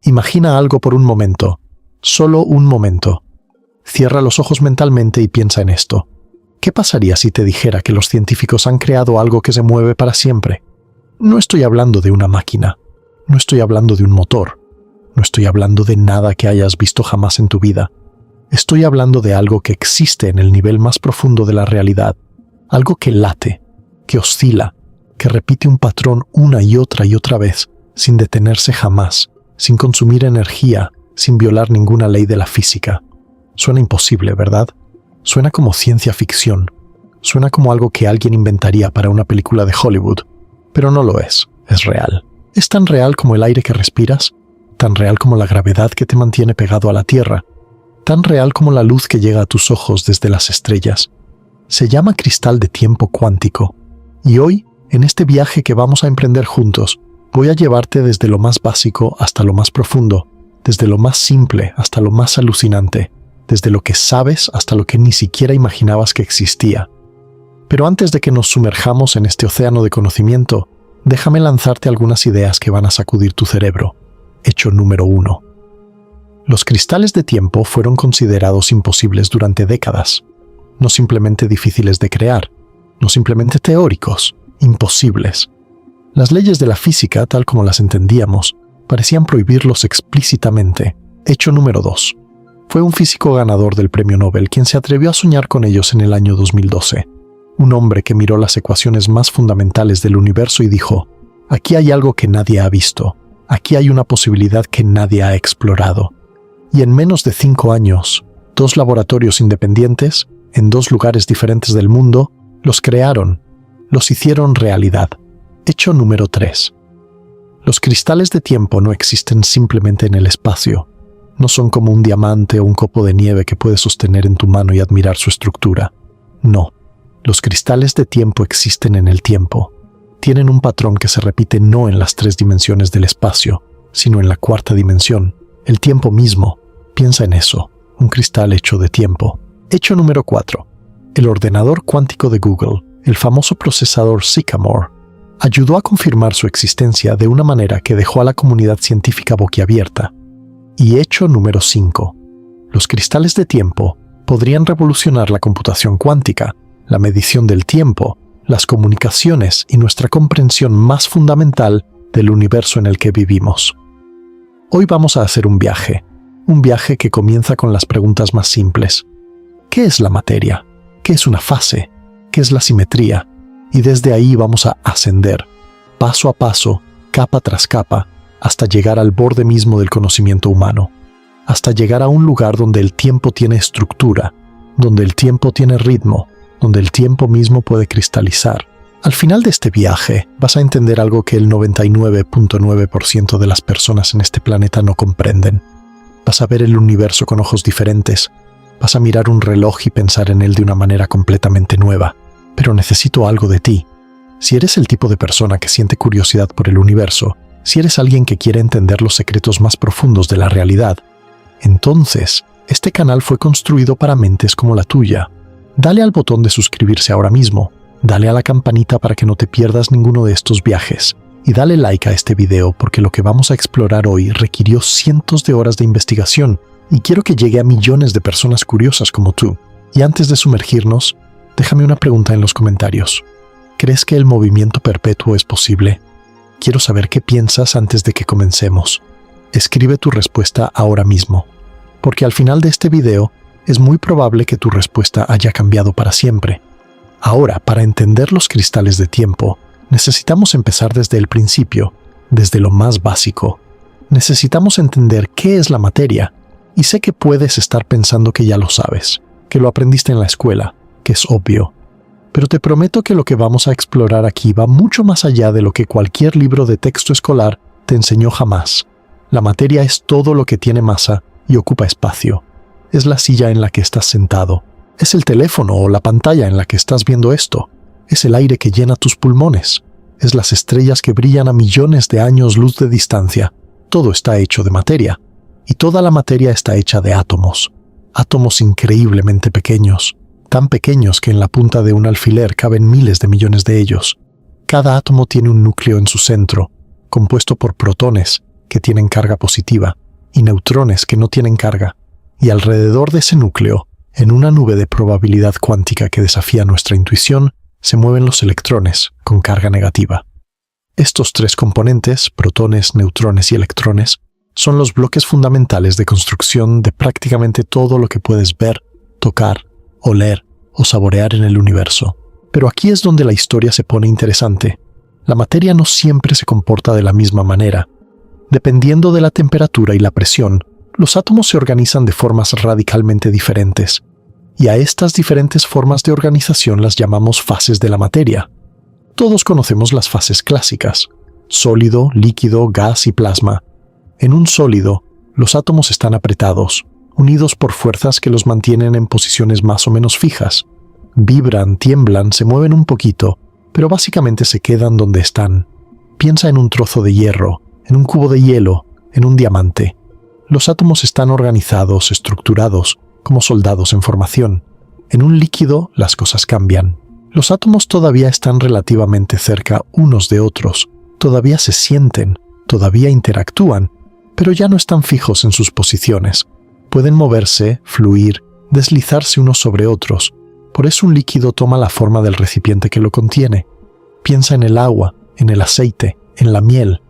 Imagina algo por un momento, solo un momento. Cierra los ojos mentalmente y piensa en esto. ¿Qué pasaría si te dijera que los científicos han creado algo que se mueve para siempre? No estoy hablando de una máquina, no estoy hablando de un motor, no estoy hablando de nada que hayas visto jamás en tu vida. Estoy hablando de algo que existe en el nivel más profundo de la realidad, algo que late, que oscila, que repite un patrón una y otra vez, sin detenerse jamás, sin consumir energía, sin violar ninguna ley de la física. Suena imposible, ¿verdad? Suena como ciencia ficción. Suena como algo que alguien inventaría para una película de Hollywood. Pero no lo es real. Es tan real como el aire que respiras, tan real como la gravedad que te mantiene pegado a la Tierra, tan real como la luz que llega a tus ojos desde las estrellas. Se llama cristal de tiempo cuántico. Y hoy, en este viaje que vamos a emprender juntos, voy a llevarte desde lo más básico hasta lo más profundo, desde lo más simple hasta lo más alucinante, desde lo que sabes hasta lo que ni siquiera imaginabas que existía. Pero antes de que nos sumerjamos en este océano de conocimiento, déjame lanzarte algunas ideas que van a sacudir tu cerebro. Hecho número 1. Los cristales de tiempo fueron considerados imposibles durante décadas. No simplemente difíciles de crear, no simplemente teóricos, imposibles. Las leyes de la física, tal como las entendíamos, parecían prohibirlos explícitamente. Hecho número 2. Fue un físico ganador del premio Nobel quien se atrevió a soñar con ellos en el año 2012. Un hombre que miró las ecuaciones más fundamentales del universo y dijo: aquí hay algo que nadie ha visto, aquí hay una posibilidad que nadie ha explorado. Y en menos de 5 años, 2 laboratorios independientes, en 2 lugares diferentes del mundo, los crearon, los hicieron realidad. Hecho número 3. Los cristales de tiempo no existen simplemente en el espacio. No son como un diamante o un copo de nieve que puedes sostener en tu mano y admirar su estructura. No. Los cristales de tiempo existen en el tiempo. Tienen un patrón que se repite no en las 3 dimensiones del espacio, sino en la 4ª dimensión, el tiempo mismo. Piensa en eso, un cristal hecho de tiempo. Hecho número 4. El ordenador cuántico de Google, el famoso procesador Sycamore, ayudó a confirmar su existencia de una manera que dejó a la comunidad científica boquiabierta. Y hecho número 5. Los cristales de tiempo podrían revolucionar la computación cuántica, la medición del tiempo, las comunicaciones y nuestra comprensión más fundamental del universo en el que vivimos. Hoy vamos a hacer un viaje que comienza con las preguntas más simples. ¿Qué es la materia? ¿Qué es una fase? ¿Qué es la simetría? Y desde ahí vamos a ascender, paso a paso, capa tras capa, hasta llegar al borde mismo del conocimiento humano, hasta llegar a un lugar donde el tiempo tiene estructura, donde el tiempo tiene ritmo, donde el tiempo mismo puede cristalizar. Al final de este viaje vas a entender algo que el 99.9% de las personas en este planeta no comprenden. Vas a ver el universo con ojos diferentes, vas a mirar un reloj y pensar en él de una manera completamente nueva. Pero necesito algo de ti. Si eres el tipo de persona que siente curiosidad por el universo, si eres alguien que quiere entender los secretos más profundos de la realidad, entonces, este canal fue construido para mentes como la tuya. Dale al botón de suscribirse ahora mismo, dale a la campanita para que no te pierdas ninguno de estos viajes, y dale like a este video porque lo que vamos a explorar hoy requirió cientos de horas de investigación y quiero que llegue a millones de personas curiosas como tú. Y antes de sumergirnos, déjame una pregunta en los comentarios. ¿Crees que el movimiento perpetuo es posible? Quiero saber qué piensas antes de que comencemos. Escribe tu respuesta ahora mismo, porque al final de este video es muy probable que tu respuesta haya cambiado para siempre. Ahora, para entender los cristales de tiempo, necesitamos empezar desde el principio, desde lo más básico. Necesitamos entender qué es la materia, y sé que puedes estar pensando que ya lo sabes, que lo aprendiste en la escuela, que es obvio. Pero te prometo que lo que vamos a explorar aquí va mucho más allá de lo que cualquier libro de texto escolar te enseñó jamás. La materia es todo lo que tiene masa y ocupa espacio. Es la silla en la que estás sentado. Es el teléfono o la pantalla en la que estás viendo esto. Es el aire que llena tus pulmones. Es las estrellas que brillan a millones de años luz de distancia. Todo está hecho de materia. Y toda la materia está hecha de átomos. Átomos increíblemente pequeños. Tan pequeños que en la punta de un alfiler caben miles de millones de ellos. Cada átomo tiene un núcleo en su centro, compuesto por protones, que tienen carga positiva y neutrones que no tienen carga, y alrededor de ese núcleo, en una nube de probabilidad cuántica que desafía nuestra intuición, se mueven los electrones con carga negativa. Estos tres componentes, protones, neutrones y electrones, son los bloques fundamentales de construcción de prácticamente todo lo que puedes ver, tocar, oler o saborear en el universo. Pero aquí es donde la historia se pone interesante. La materia no siempre se comporta de la misma manera. Dependiendo de la temperatura y la presión, los átomos se organizan de formas radicalmente diferentes, y a estas diferentes formas de organización las llamamos fases de la materia. Todos conocemos las fases clásicas: sólido, líquido, gas y plasma. En un sólido, los átomos están apretados, unidos por fuerzas que los mantienen en posiciones más o menos fijas. Vibran, tiemblan, se mueven un poquito, pero básicamente se quedan donde están. Piensa en un trozo de hierro, en un cubo de hielo, en un diamante. Los átomos están organizados, estructurados, como soldados en formación. En un líquido, las cosas cambian. Los átomos todavía están relativamente cerca unos de otros, todavía se sienten, todavía interactúan, pero ya no están fijos en sus posiciones. Pueden moverse, fluir, deslizarse unos sobre otros. Por eso un líquido toma la forma del recipiente que lo contiene. Piensa en el agua, en el aceite, en la miel.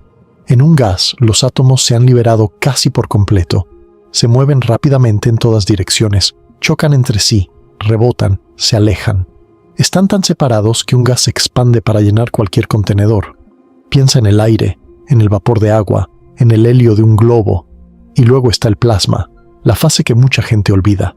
En un gas, los átomos se han liberado casi por completo. Se mueven rápidamente en todas direcciones, chocan entre sí, rebotan, se alejan. Están tan separados que un gas se expande para llenar cualquier contenedor. Piensa en el aire, en el vapor de agua, en el helio de un globo. Y luego está el plasma, la fase que mucha gente olvida.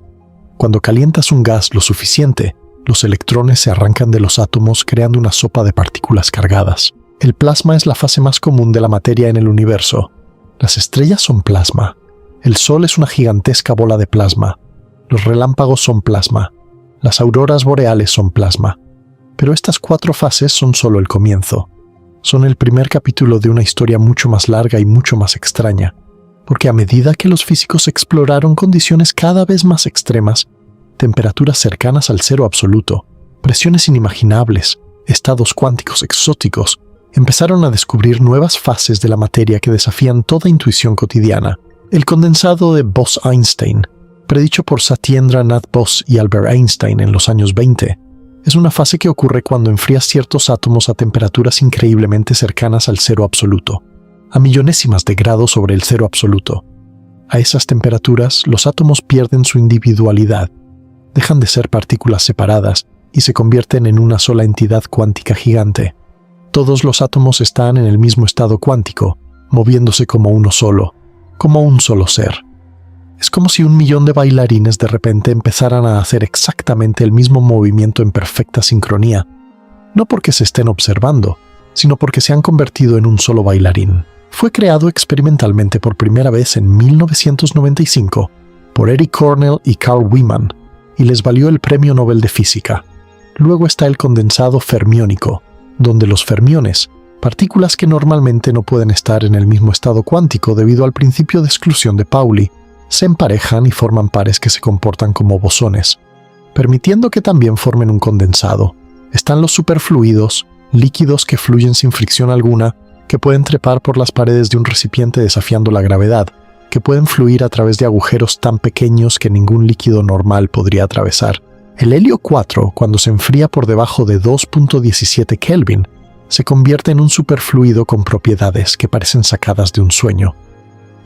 Cuando calientas un gas lo suficiente, los electrones se arrancan de los átomos creando una sopa de partículas cargadas. El plasma es la fase más común de la materia en el universo. Las estrellas son plasma. El Sol es una gigantesca bola de plasma. Los relámpagos son plasma. Las auroras boreales son plasma. Pero estas 4 fases son solo el comienzo. Son el primer capítulo de una historia mucho más larga y mucho más extraña. Porque a medida que los físicos exploraron condiciones cada vez más extremas, temperaturas cercanas al cero absoluto, presiones inimaginables, estados cuánticos exóticos, empezaron a descubrir nuevas fases de la materia que desafían toda intuición cotidiana. El condensado de Bose-Einstein, predicho por Satyendra Nath Bose y Albert Einstein en los años 20, es una fase que ocurre cuando enfrías ciertos átomos a temperaturas increíblemente cercanas al cero absoluto, a millonésimas de grados sobre el cero absoluto. A esas temperaturas, los átomos pierden su individualidad, dejan de ser partículas separadas y se convierten en una sola entidad cuántica gigante. Todos los átomos están en el mismo estado cuántico, moviéndose como uno solo, como un solo ser. Es como si 1.000.000 de bailarines de repente empezaran a hacer exactamente el mismo movimiento en perfecta sincronía, no porque se estén observando, sino porque se han convertido en un solo bailarín. Fue creado experimentalmente por primera vez en 1995 por Eric Cornell y Carl Wieman, y les valió el Premio Nobel de Física. Luego está el condensado fermiónico, donde los fermiones, partículas que normalmente no pueden estar en el mismo estado cuántico debido al principio de exclusión de Pauli, se emparejan y forman pares que se comportan como bosones, permitiendo que también formen un condensado. Están los superfluidos, líquidos que fluyen sin fricción alguna, que pueden trepar por las paredes de un recipiente desafiando la gravedad, que pueden fluir a través de agujeros tan pequeños que ningún líquido normal podría atravesar. El helio 4, cuando se enfría por debajo de 2.17 Kelvin, se convierte en un superfluido con propiedades que parecen sacadas de un sueño.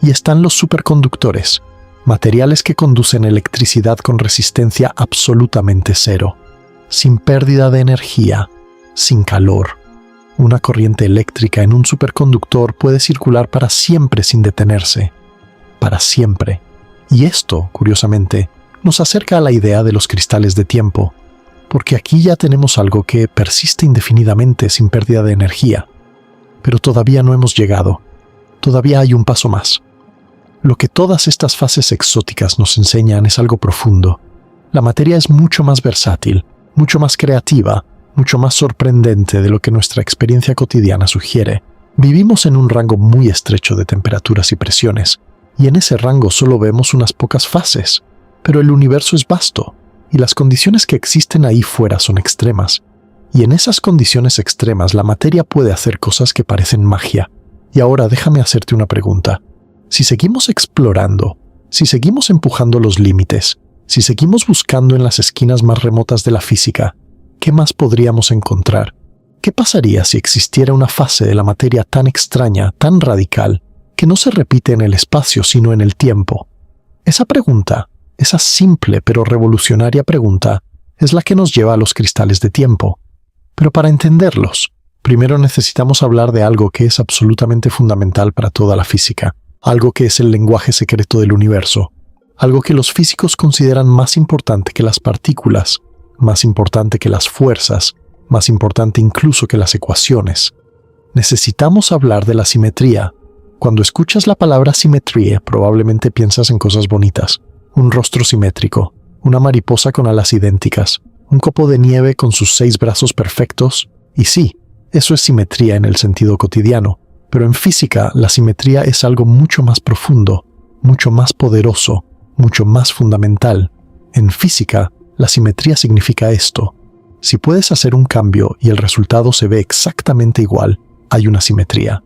Y están los superconductores, materiales que conducen electricidad con resistencia absolutamente cero, sin pérdida de energía, sin calor. Una corriente eléctrica en un superconductor puede circular para siempre sin detenerse. Para siempre. Y esto, curiosamente, nos acerca a la idea de los cristales de tiempo, porque aquí ya tenemos algo que persiste indefinidamente sin pérdida de energía. Pero todavía no hemos llegado. Todavía hay un paso más. Lo que todas estas fases exóticas nos enseñan es algo profundo. La materia es mucho más versátil, mucho más creativa, mucho más sorprendente de lo que nuestra experiencia cotidiana sugiere. Vivimos en un rango muy estrecho de temperaturas y presiones, y en ese rango solo vemos unas pocas fases. Pero el universo es vasto, y las condiciones que existen ahí fuera son extremas. Y en esas condiciones extremas la materia puede hacer cosas que parecen magia, Y ahora déjame hacerte una pregunta. Si seguimos explorando, si seguimos empujando los límites, si seguimos buscando en las esquinas más remotas de la física, ¿qué más podríamos encontrar? ¿Qué pasaría si existiera una fase de la materia tan extraña, tan radical, que no se repite en el espacio sino en el tiempo? Esa pregunta, esa simple pero revolucionaria pregunta, es la que nos lleva a los cristales de tiempo. Pero para entenderlos, primero necesitamos hablar de algo que es absolutamente fundamental para toda la física, algo que es el lenguaje secreto del universo, algo que los físicos consideran más importante que las partículas, más importante que las fuerzas, más importante incluso que las ecuaciones. Necesitamos hablar de la simetría. Cuando escuchas la palabra simetría, probablemente piensas en cosas bonitas. Un rostro simétrico, una mariposa con alas idénticas, un copo de nieve con sus 6 brazos perfectos. Y sí, eso es simetría en el sentido cotidiano. Pero en física, la simetría es algo mucho más profundo, mucho más poderoso, mucho más fundamental. En física, la simetría significa esto. Si puedes hacer un cambio y el resultado se ve exactamente igual, hay una simetría.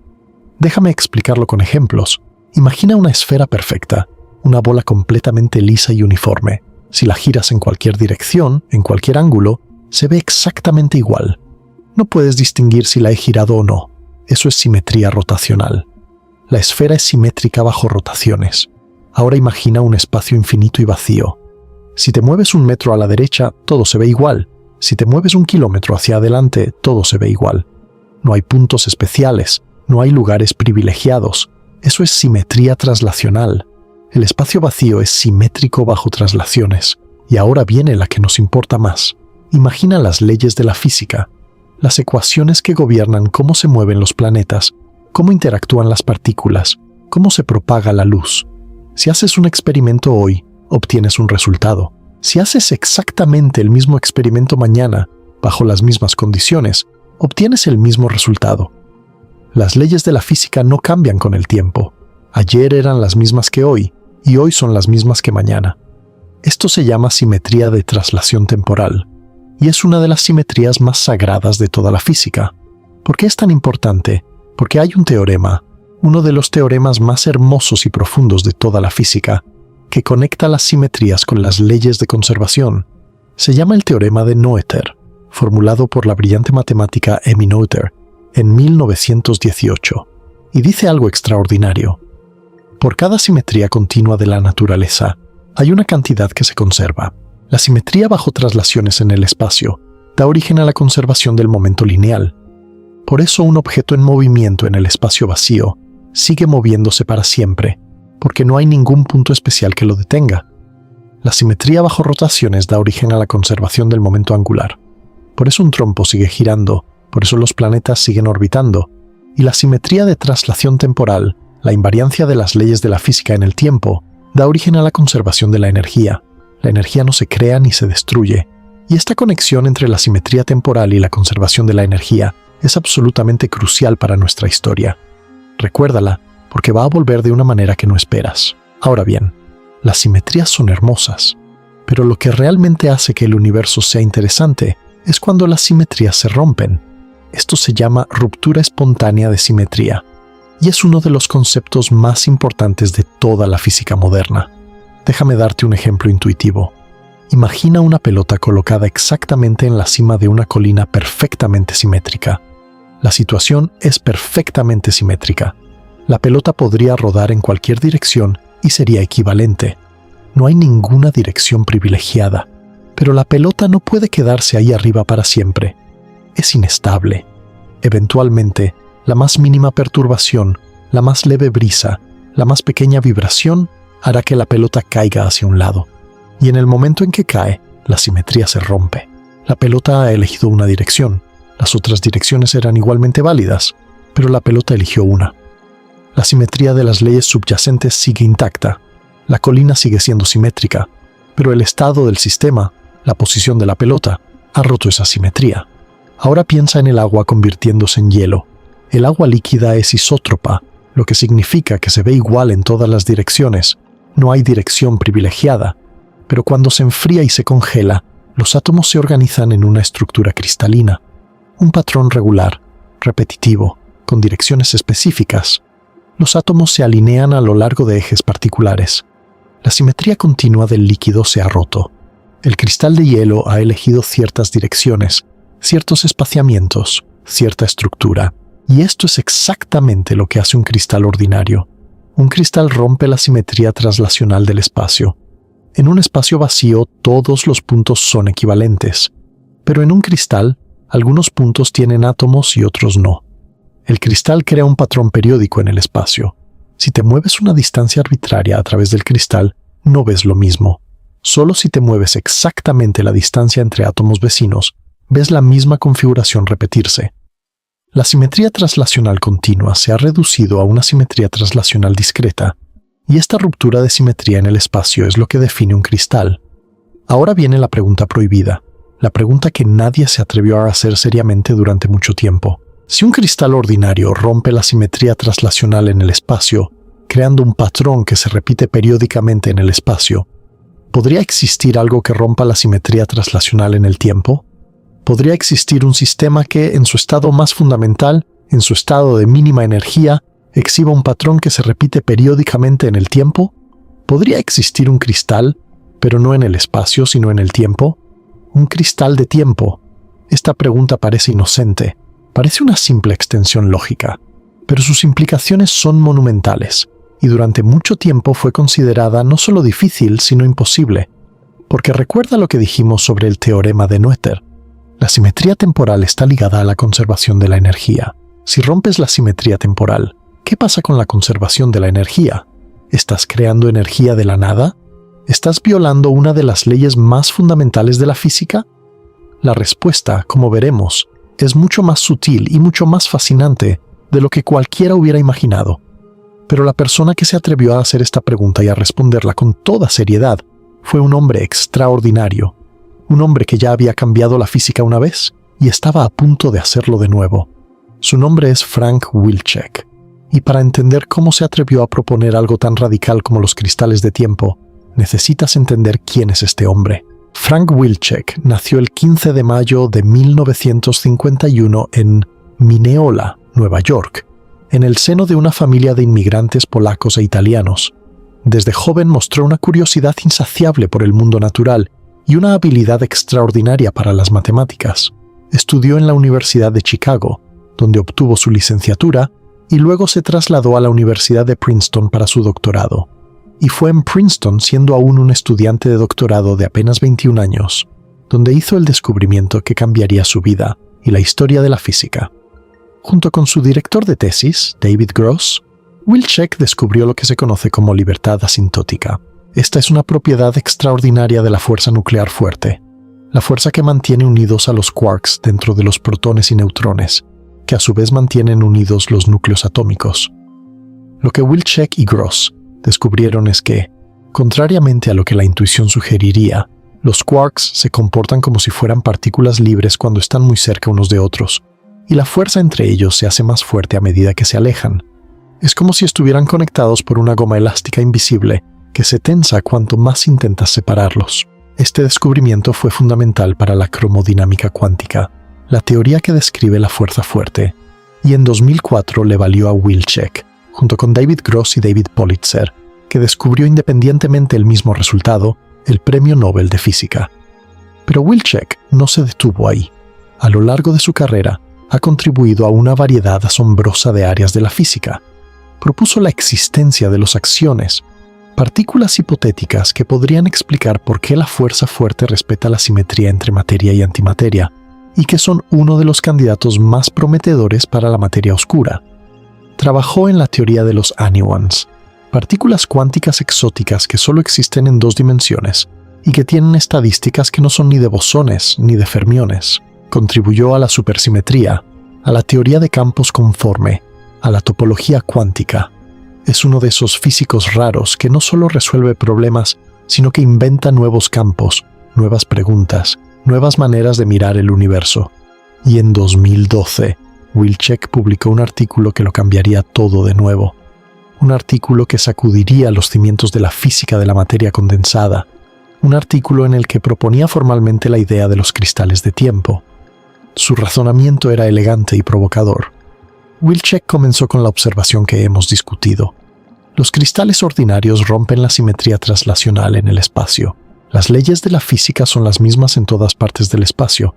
Déjame explicarlo con ejemplos. Imagina una esfera perfecta, una bola completamente lisa y uniforme. Si la giras en cualquier dirección, en cualquier ángulo, se ve exactamente igual. No puedes distinguir si la he girado o no. Eso es simetría rotacional. La esfera es simétrica bajo rotaciones. Ahora imagina un espacio infinito y vacío. Si te mueves 1 metro a la derecha, todo se ve igual. Si te mueves 1 kilómetro hacia adelante, todo se ve igual. No hay puntos especiales, no hay lugares privilegiados. Eso es simetría traslacional. El espacio vacío es simétrico bajo traslaciones. Y ahora viene la que nos importa más. Imagina las leyes de la física, las ecuaciones que gobiernan cómo se mueven los planetas, cómo interactúan las partículas, cómo se propaga la luz. Si haces un experimento hoy, obtienes un resultado. Si haces exactamente el mismo experimento mañana, bajo las mismas condiciones, obtienes el mismo resultado. Las leyes de la física no cambian con el tiempo. Ayer eran las mismas que hoy, y hoy son las mismas que mañana. Esto se llama simetría de traslación temporal, y es una de las simetrías más sagradas de toda la física. ¿Por qué es tan importante? Porque hay un teorema, uno de los teoremas más hermosos y profundos de toda la física, que conecta las simetrías con las leyes de conservación. Se llama el teorema de Noether, formulado por la brillante matemática Emmy Noether en 1918, y dice algo extraordinario. Por cada simetría continua de la naturaleza, hay una cantidad que se conserva. La simetría bajo traslaciones en el espacio da origen a la conservación del momento lineal. Por eso un objeto en movimiento en el espacio vacío sigue moviéndose para siempre, porque no hay ningún punto especial que lo detenga. La simetría bajo rotaciones da origen a la conservación del momento angular. Por eso un trompo sigue girando, por eso los planetas siguen orbitando, y la simetría de traslación temporal, la invariancia de las leyes de la física en el tiempo, da origen a la conservación de la energía. La energía no se crea ni se destruye, y esta conexión entre la simetría temporal y la conservación de la energía es absolutamente crucial para nuestra historia. Recuérdala, porque va a volver de una manera que no esperas. Ahora bien, las simetrías son hermosas, pero lo que realmente hace que el universo sea interesante es cuando las simetrías se rompen. Esto se llama ruptura espontánea de simetría, y es uno de los conceptos más importantes de toda la física moderna. Déjame darte un ejemplo intuitivo. Imagina una pelota colocada exactamente en la cima de una colina perfectamente simétrica. La situación es perfectamente simétrica. La pelota podría rodar en cualquier dirección y sería equivalente. No hay ninguna dirección privilegiada, pero la pelota no puede quedarse ahí arriba para siempre. Es inestable. Eventualmente, la más mínima perturbación, la más leve brisa, la más pequeña vibración hará que la pelota caiga hacia un lado. Y en el momento en que cae, la simetría se rompe. La pelota ha elegido una dirección. Las otras direcciones eran igualmente válidas, pero la pelota eligió una. La simetría de las leyes subyacentes sigue intacta. La colina sigue siendo simétrica, pero el estado del sistema, la posición de la pelota, ha roto esa simetría. Ahora piensa en el agua convirtiéndose en hielo. El agua líquida es isótropa, lo que significa que se ve igual en todas las direcciones. No hay dirección privilegiada, pero cuando se enfría y se congela, los átomos se organizan en una estructura cristalina, un patrón regular, repetitivo, con direcciones específicas. Los átomos se alinean a lo largo de ejes particulares. La simetría continua del líquido se ha roto. El cristal de hielo ha elegido ciertas direcciones, ciertos espaciamientos, cierta estructura. Y esto es exactamente lo que hace un cristal ordinario. Un cristal rompe la simetría translacional del espacio. En un espacio vacío, todos los puntos son equivalentes. Pero en un cristal, algunos puntos tienen átomos y otros no. El cristal crea un patrón periódico en el espacio. Si te mueves una distancia arbitraria a través del cristal, no ves lo mismo. Solo si te mueves exactamente la distancia entre átomos vecinos, ves la misma configuración repetirse. La simetría translacional continua se ha reducido a una simetría translacional discreta, y esta ruptura de simetría en el espacio es lo que define un cristal. Ahora viene la pregunta prohibida, la pregunta que nadie se atrevió a hacer seriamente durante mucho tiempo. Si un cristal ordinario rompe la simetría translacional en el espacio, creando un patrón que se repite periódicamente en el espacio, ¿podría existir algo que rompa la simetría translacional en el tiempo? ¿Podría existir un sistema que, en su estado más fundamental, en su estado de mínima energía, exhiba un patrón que se repite periódicamente en el tiempo? ¿Podría existir un cristal, pero no en el espacio, sino en el tiempo? ¿Un cristal de tiempo? Esta pregunta parece inocente, parece una simple extensión lógica, pero sus implicaciones son monumentales, y durante mucho tiempo fue considerada no solo difícil, sino imposible, porque recuerda lo que dijimos sobre el teorema de Noether. La simetría temporal está ligada a la conservación de la energía. Si rompes la simetría temporal, ¿qué pasa con la conservación de la energía? ¿Estás creando energía de la nada? ¿Estás violando una de las leyes más fundamentales de la física? La respuesta, como veremos, es mucho más sutil y mucho más fascinante de lo que cualquiera hubiera imaginado. Pero la persona que se atrevió a hacer esta pregunta y a responderla con toda seriedad fue un hombre extraordinario. Un hombre que ya había cambiado la física una vez y estaba a punto de hacerlo de nuevo. Su nombre es Frank Wilczek. Y para entender cómo se atrevió a proponer algo tan radical como los cristales de tiempo, necesitas entender quién es este hombre. Frank Wilczek nació el 15 de mayo de 1951 en Mineola, Nueva York, en el seno de una familia de inmigrantes polacos e italianos. Desde joven mostró una curiosidad insaciable por el mundo natural y una habilidad extraordinaria para las matemáticas. Estudió en la Universidad de Chicago, donde obtuvo su licenciatura, y luego se trasladó a la Universidad de Princeton para su doctorado. Y fue en Princeton, siendo aún un estudiante de doctorado de apenas 21 años, donde hizo el descubrimiento que cambiaría su vida y la historia de la física. Junto con su director de tesis, David Gross, Wilczek descubrió lo que se conoce como libertad asintótica. Esta es una propiedad extraordinaria de la fuerza nuclear fuerte, la fuerza que mantiene unidos a los quarks dentro de los protones y neutrones, que a su vez mantienen unidos los núcleos atómicos. Lo que Wilczek y Gross descubrieron es que, contrariamente a lo que la intuición sugeriría, los quarks se comportan como si fueran partículas libres cuando están muy cerca unos de otros, y la fuerza entre ellos se hace más fuerte a medida que se alejan. Es como si estuvieran conectados por una goma elástica invisible que se tensa cuanto más intentas separarlos. Este descubrimiento fue fundamental para la cromodinámica cuántica, la teoría que describe la fuerza fuerte, y en 2004 le valió a Wilczek, junto con David Gross y David Politzer, que descubrió independientemente el mismo resultado, el Premio Nobel de Física. Pero Wilczek no se detuvo ahí. A lo largo de su carrera, ha contribuido a una variedad asombrosa de áreas de la física. Propuso la existencia de los axiones, partículas hipotéticas que podrían explicar por qué la fuerza fuerte respeta la simetría entre materia y antimateria, y que son uno de los candidatos más prometedores para la materia oscura. Trabajó en la teoría de los anyons, partículas cuánticas exóticas que solo existen en 2 dimensiones y que tienen estadísticas que no son ni de bosones ni de fermiones. Contribuyó a la supersimetría, a la teoría de campos conforme, a la topología cuántica. Es uno de esos físicos raros que no solo resuelve problemas, sino que inventa nuevos campos, nuevas preguntas, nuevas maneras de mirar el universo. Y en 2012, Wilczek publicó un artículo que lo cambiaría todo de nuevo. Un artículo que sacudiría los cimientos de la física de la materia condensada. Un artículo en el que proponía formalmente la idea de los cristales de tiempo. Su razonamiento era elegante y provocador. Wilczek comenzó con la observación que hemos discutido. Los cristales ordinarios rompen la simetría traslacional en el espacio. Las leyes de la física son las mismas en todas partes del espacio,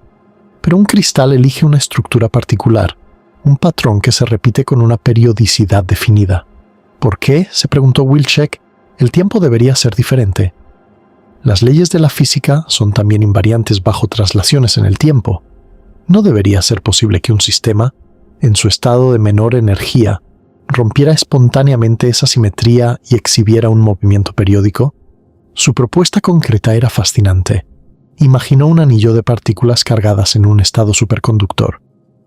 pero un cristal elige una estructura particular, un patrón que se repite con una periodicidad definida. ¿Por qué?, se preguntó Wilczek, el tiempo debería ser diferente. Las leyes de la física son también invariantes bajo traslaciones en el tiempo. ¿No debería ser posible que un sistema, en su estado de menor energía, rompiera espontáneamente esa simetría y exhibiera un movimiento periódico? Su propuesta concreta era fascinante. Imaginó un anillo de partículas cargadas en un estado superconductor.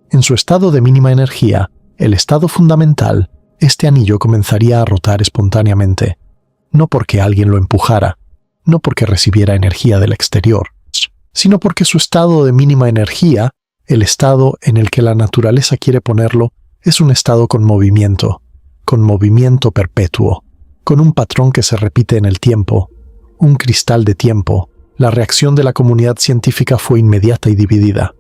En su estado de mínima energía, el estado fundamental, este anillo comenzaría a rotar espontáneamente, no porque alguien lo empujara, no porque recibiera energía del exterior, sino porque su estado de mínima energía, el estado en el que la naturaleza quiere ponerlo, es un estado con movimiento perpetuo, con un patrón que se repite en el tiempo, un cristal de tiempo. La reacción de la comunidad científica fue inmediata y dividida.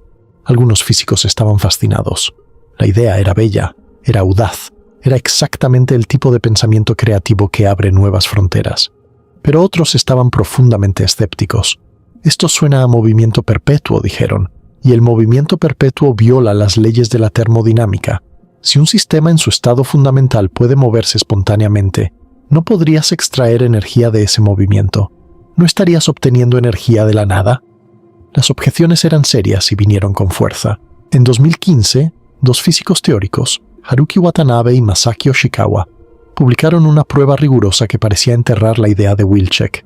Algunos físicos estaban fascinados. La idea era bella, era audaz, era exactamente el tipo de pensamiento creativo que abre nuevas fronteras. Pero otros estaban profundamente escépticos. Esto suena a movimiento perpetuo, dijeron, y el movimiento perpetuo viola las leyes de la termodinámica. Si un sistema en su estado fundamental puede moverse espontáneamente, ¿no podrías extraer energía de ese movimiento? ¿No estarías obteniendo energía de la nada? Las objeciones eran serias y vinieron con fuerza. En 2015, dos físicos teóricos, Haruki Watanabe y Masaki Yoshikawa, publicaron una prueba rigurosa que parecía enterrar la idea de Wilczek.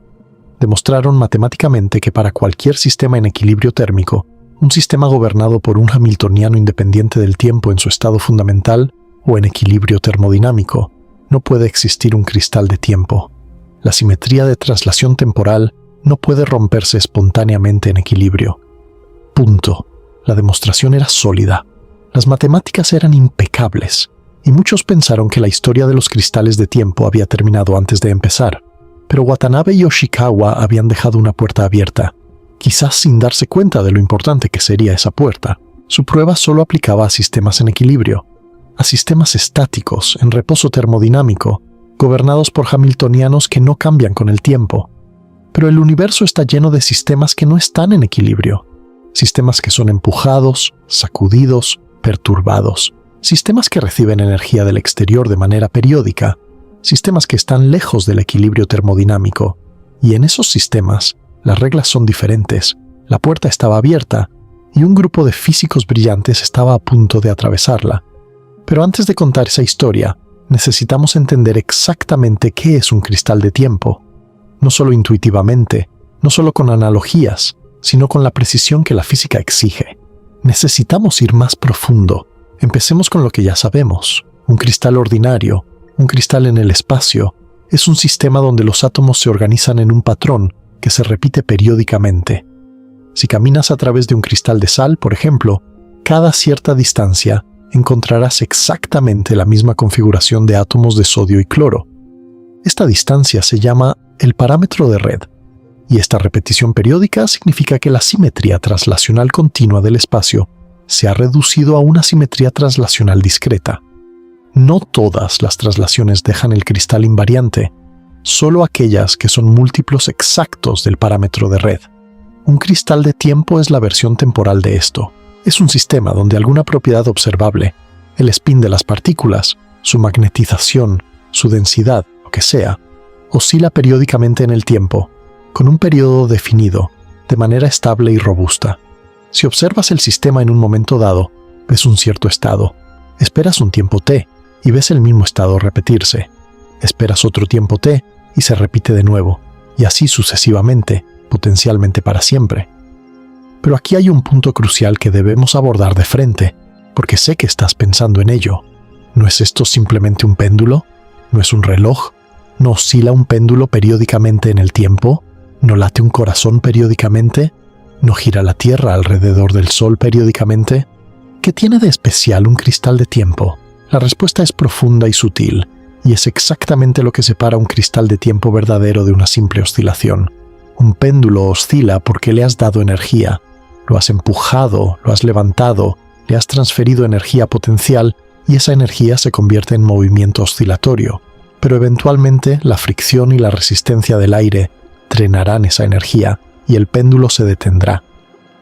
Demostraron matemáticamente que para cualquier sistema en equilibrio térmico, un sistema gobernado por un hamiltoniano independiente del tiempo en su estado fundamental o en equilibrio termodinámico, no puede existir un cristal de tiempo. La simetría de traslación temporal no puede romperse espontáneamente en equilibrio. Punto. La demostración era sólida. Las matemáticas eran impecables, y muchos pensaron que la historia de los cristales de tiempo había terminado antes de empezar. Pero Watanabe y Yoshikawa habían dejado una puerta abierta, quizás sin darse cuenta de lo importante que sería esa puerta. Su prueba solo aplicaba a sistemas en equilibrio, a sistemas estáticos, en reposo termodinámico, gobernados por hamiltonianos que no cambian con el tiempo. Pero el universo está lleno de sistemas que no están en equilibrio, sistemas que son empujados, sacudidos, perturbados, sistemas que reciben energía del exterior de manera periódica, sistemas que están lejos del equilibrio termodinámico, y en esos sistemas las reglas son diferentes, la puerta estaba abierta, y un grupo de físicos brillantes estaba a punto de atravesarla. Pero antes de contar esa historia, necesitamos entender exactamente qué es un cristal de tiempo, no solo intuitivamente, no solo con analogías, sino con la precisión que la física exige. Necesitamos ir más profundo. Empecemos con lo que ya sabemos. Un cristal ordinario, un cristal en el espacio, es un sistema donde los átomos se organizan en un patrón que se repite periódicamente. Si caminas a través de un cristal de sal, por ejemplo, cada cierta distancia encontrarás exactamente la misma configuración de átomos de sodio y cloro. Esta distancia se llama el parámetro de red, y esta repetición periódica significa que la simetría traslacional continua del espacio se ha reducido a una simetría traslacional discreta. No todas las traslaciones dejan el cristal invariante, solo aquellas que son múltiplos exactos del parámetro de red. Un cristal de tiempo es la versión temporal de esto. Es un sistema donde alguna propiedad observable, el spin de las partículas, su magnetización, su densidad, lo que sea, oscila periódicamente en el tiempo, con un periodo definido, de manera estable y robusta. Si observas el sistema en un momento dado, ves un cierto estado. Esperas un tiempo t y ves el mismo estado repetirse. Esperas otro tiempo t y se repite de nuevo, y así sucesivamente, potencialmente para siempre. Pero aquí hay un punto crucial que debemos abordar de frente, porque sé que estás pensando en ello. ¿No es esto simplemente un péndulo? ¿No es un reloj? ¿No oscila un péndulo periódicamente en el tiempo? ¿No late un corazón periódicamente? ¿No gira la Tierra alrededor del Sol periódicamente? ¿Qué tiene de especial un cristal de tiempo? La respuesta es profunda y sutil, y es exactamente lo que separa un cristal de tiempo verdadero de una simple oscilación. Un péndulo oscila porque le has dado energía, lo has empujado, lo has levantado, le has transferido energía potencial y esa energía se convierte en movimiento oscilatorio, pero eventualmente la fricción y la resistencia del aire drenarán esa energía y el péndulo se detendrá.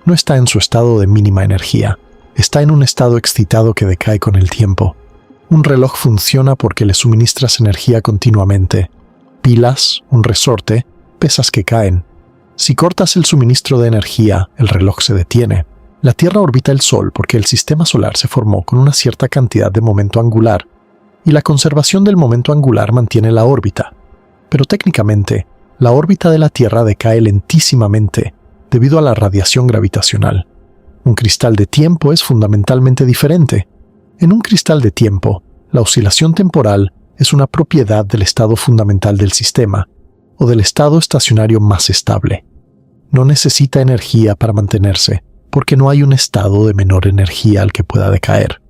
No está en su estado de mínima energía, está en un estado excitado que decae con el tiempo. Un reloj funciona porque le suministras energía continuamente. Pilas, un resorte, pesas que caen. Si cortas el suministro de energía, el reloj se detiene. La Tierra orbita el Sol porque el sistema solar se formó con una cierta cantidad de momento angular, y la conservación del momento angular mantiene la órbita. Pero técnicamente, la órbita de la Tierra decae lentísimamente debido a la radiación gravitacional. Un cristal de tiempo es fundamentalmente diferente. En un cristal de tiempo, la oscilación temporal es una propiedad del estado fundamental del sistema, o del estado estacionario más estable. No necesita energía para mantenerse, porque no hay un estado de menor energía al que pueda decaer.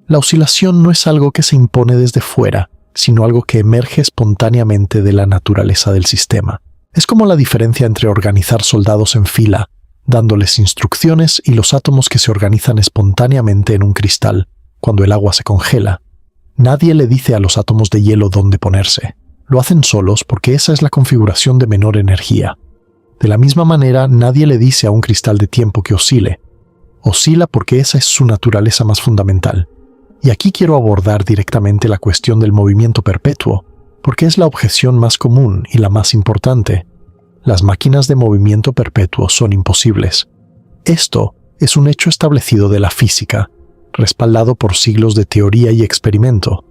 La oscilación no es algo que se impone desde fuera, sino algo que emerge espontáneamente de la naturaleza del sistema. Es como la diferencia entre organizar soldados en fila, dándoles instrucciones, y los átomos que se organizan espontáneamente en un cristal, cuando el agua se congela. Nadie le dice a los átomos de hielo dónde ponerse. Lo hacen solos porque esa es la configuración de menor energía. De la misma manera, nadie le dice a un cristal de tiempo que oscile. Oscila porque esa es su naturaleza más fundamental. Y aquí quiero abordar directamente la cuestión del movimiento perpetuo, porque es la objeción más común y la más importante. Las máquinas de movimiento perpetuo son imposibles. Esto es un hecho establecido de la física, respaldado por siglos de teoría y experimento.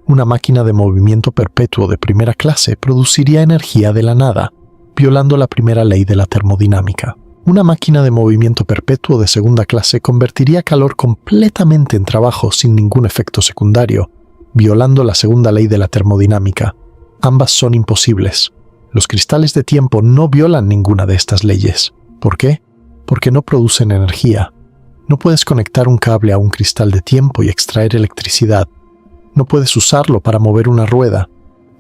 Una máquina de movimiento perpetuo de primera clase produciría energía de la nada, violando la primera ley de la termodinámica. Una máquina de movimiento perpetuo de segunda clase convertiría calor completamente en trabajo sin ningún efecto secundario, violando la segunda ley de la termodinámica. Ambas son imposibles. Los cristales de tiempo no violan ninguna de estas leyes. ¿Por qué? Porque no producen energía. No puedes conectar un cable a un cristal de tiempo y extraer electricidad. No puedes usarlo para mover una rueda.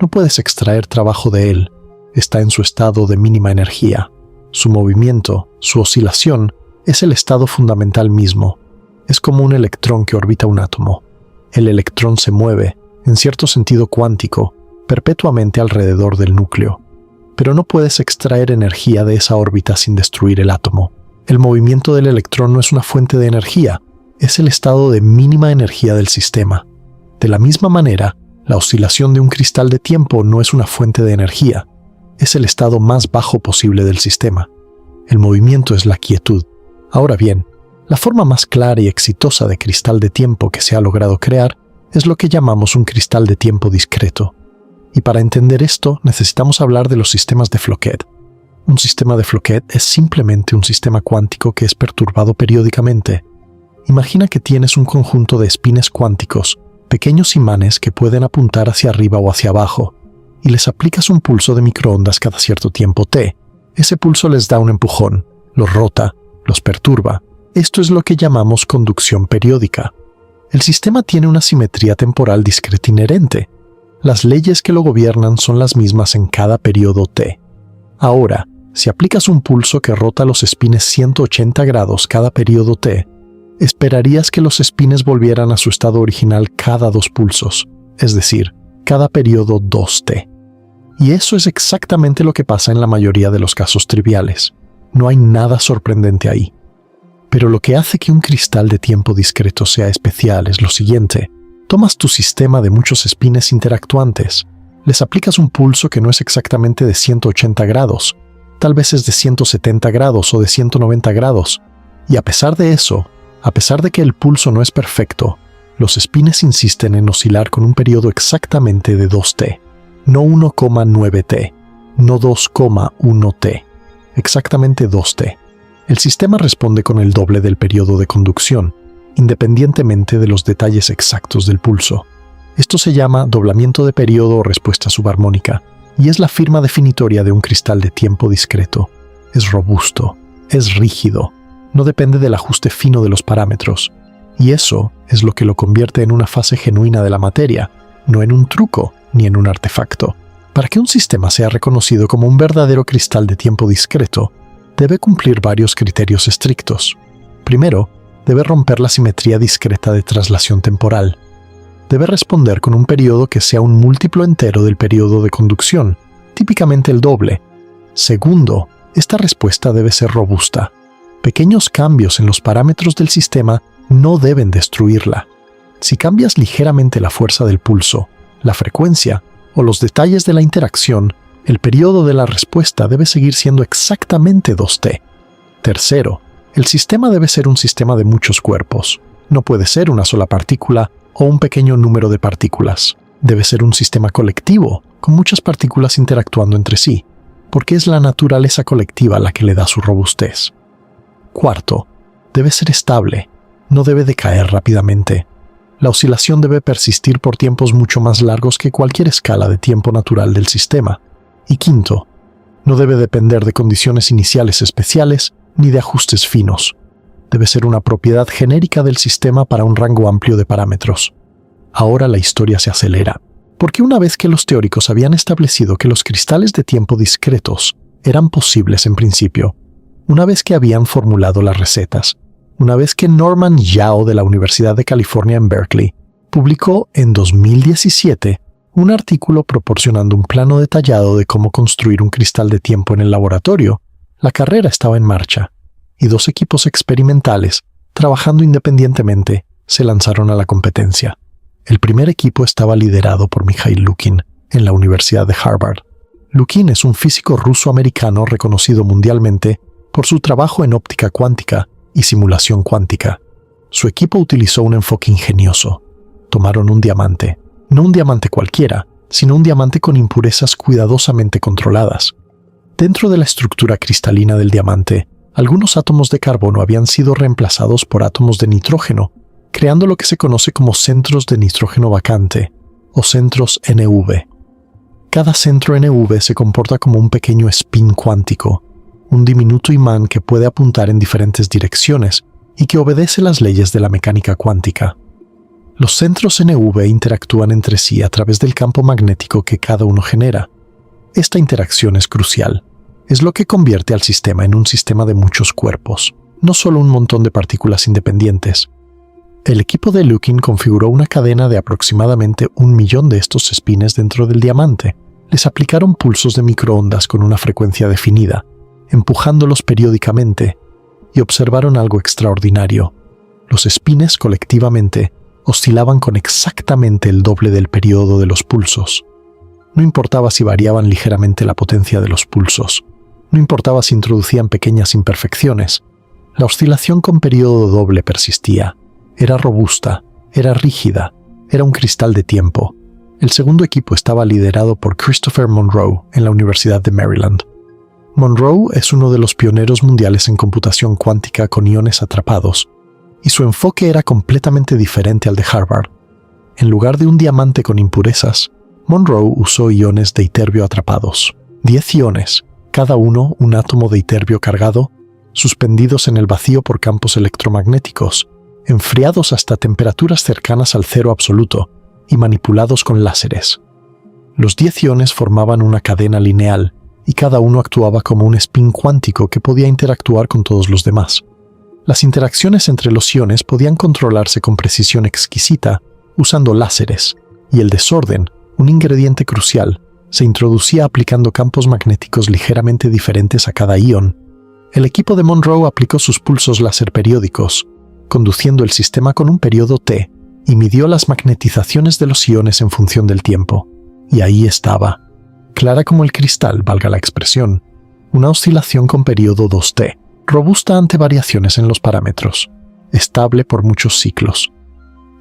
No puedes extraer trabajo de él. Está en su estado de mínima energía. Su movimiento, su oscilación, es el estado fundamental mismo. Es como un electrón que orbita un átomo. El electrón se mueve, en cierto sentido cuántico, perpetuamente alrededor del núcleo. Pero no puedes extraer energía de esa órbita sin destruir el átomo. El movimiento del electrón no es una fuente de energía, es el estado de mínima energía del sistema. De la misma manera, la oscilación de un cristal de tiempo no es una fuente de energía, es el estado más bajo posible del sistema. El movimiento es la quietud. Ahora bien, la forma más clara y exitosa de cristal de tiempo que se ha logrado crear es lo que llamamos un cristal de tiempo discreto. Y para entender esto, necesitamos hablar de los sistemas de Floquet. Un sistema de Floquet es simplemente un sistema cuántico que es perturbado periódicamente. Imagina que tienes un conjunto de espines cuánticos, pequeños imanes que pueden apuntar hacia arriba o hacia abajo, y les aplicas un pulso de microondas cada cierto tiempo t. Ese pulso les da un empujón, los rota, los perturba. Esto es lo que llamamos conducción periódica. El sistema tiene una simetría temporal discreta inherente. Las leyes que lo gobiernan son las mismas en cada periodo t. Ahora, si aplicas un pulso que rota los espines 180 grados cada periodo t, esperarías que los espines volvieran a su estado original cada 2 pulsos, es decir, cada periodo 2t. Y eso es exactamente lo que pasa en la mayoría de los casos triviales. No hay nada sorprendente ahí. Pero lo que hace que un cristal de tiempo discreto sea especial es lo siguiente. Tomas tu sistema de muchos espines interactuantes, les aplicas un pulso que no es exactamente de 180 grados, tal vez es de 170 grados o de 190 grados, y a pesar de eso, a pesar de que el pulso no es perfecto, los espines insisten en oscilar con un periodo exactamente de 2t, no 1,9t, no 2,1t, exactamente 2t. El sistema responde con el doble del periodo de conducción, independientemente de los detalles exactos del pulso. Esto se llama doblamiento de periodo o respuesta subarmónica, y es la firma definitoria de un cristal de tiempo discreto. Es robusto, es rígido, no depende del ajuste fino de los parámetros, y eso es lo que lo convierte en una fase genuina de la materia, no en un truco ni en un artefacto. Para que un sistema sea reconocido como un verdadero cristal de tiempo discreto, debe cumplir varios criterios estrictos. Primero, debe romper la simetría discreta de traslación temporal. debe responder con un periodo que sea un múltiplo entero del periodo de conducción, típicamente el doble. Segundo, esta respuesta debe ser robusta. Pequeños cambios en los parámetros del sistema no deben destruirla. Si cambias ligeramente la fuerza del pulso, la frecuencia o los detalles de la interacción, el periodo de la respuesta debe seguir siendo exactamente 2T. Tercero, el sistema debe ser un sistema de muchos cuerpos. No puede ser una sola partícula o un pequeño número de partículas. Debe ser un sistema colectivo, con muchas partículas interactuando entre sí, porque es la naturaleza colectiva la que le da su robustez. Cuarto, debe ser estable, no debe decaer rápidamente. La oscilación debe persistir por tiempos mucho más largos que cualquier escala de tiempo natural del sistema. Y quinto, no debe depender de condiciones iniciales especiales ni de ajustes finos. Debe ser una propiedad genérica del sistema para un rango amplio de parámetros. Ahora la historia se acelera, porque una vez que los teóricos habían establecido que los cristales de tiempo discretos eran posibles en principio, una vez que habían formulado las recetas, una vez que Norman Yao de la Universidad de California en Berkeley publicó en 2017 un artículo proporcionando un plano detallado de cómo construir un cristal de tiempo en el laboratorio, la carrera estaba en marcha, y dos equipos experimentales, trabajando independientemente, se lanzaron a la competencia. El primer equipo estaba liderado por Mikhail Lukin, en la Universidad de Harvard. Lukin es un físico ruso-americano reconocido mundialmente por su trabajo en óptica cuántica y simulación cuántica. Su equipo utilizó un enfoque ingenioso. Tomaron un diamante, no un diamante cualquiera, sino un diamante con impurezas cuidadosamente controladas. Dentro de la estructura cristalina del diamante, algunos átomos de carbono habían sido reemplazados por átomos de nitrógeno, creando lo que se conoce como centros de nitrógeno vacante, o centros NV. Cada centro NV se comporta como un pequeño spin cuántico, un diminuto imán que puede apuntar en diferentes direcciones y que obedece las leyes de la mecánica cuántica. Los centros NV interactúan entre sí a través del campo magnético que cada uno genera. Esta interacción es crucial. Es lo que convierte al sistema en un sistema de muchos cuerpos, no solo un montón de partículas independientes. El equipo de Lukin configuró una cadena de aproximadamente 1.000.000 de estos espines dentro del diamante. Les aplicaron pulsos de microondas con una frecuencia definida, empujándolos periódicamente, y observaron algo extraordinario. Los espines colectivamente oscilaban con exactamente el doble del periodo de los pulsos. No importaba si variaban ligeramente la potencia de los pulsos. No importaba si introducían pequeñas imperfecciones. La oscilación con periodo doble persistía. Era robusta, era rígida, era un cristal de tiempo. El segundo equipo estaba liderado por Christopher Monroe en la Universidad de Maryland. Monroe es uno de los pioneros mundiales en computación cuántica con iones atrapados, y su enfoque era completamente diferente al de Harvard. En lugar de un diamante con impurezas, Monroe usó iones de iterbio atrapados, 10 iones, cada uno un átomo de iterbio cargado, suspendidos en el vacío por campos electromagnéticos, enfriados hasta temperaturas cercanas al cero absoluto y manipulados con láseres. Los 10 iones formaban una cadena lineal y cada uno actuaba como un spin cuántico que podía interactuar con todos los demás. Las interacciones entre los iones podían controlarse con precisión exquisita usando láseres, y el desorden, un ingrediente crucial, se introducía aplicando campos magnéticos ligeramente diferentes a cada ion. El equipo de Monroe aplicó sus pulsos láser periódicos, conduciendo el sistema con un periodo T, y midió las magnetizaciones de los iones en función del tiempo. Y ahí estaba, clara como el cristal, valga la expresión, una oscilación con periodo 2T, robusta ante variaciones en los parámetros, estable por muchos ciclos.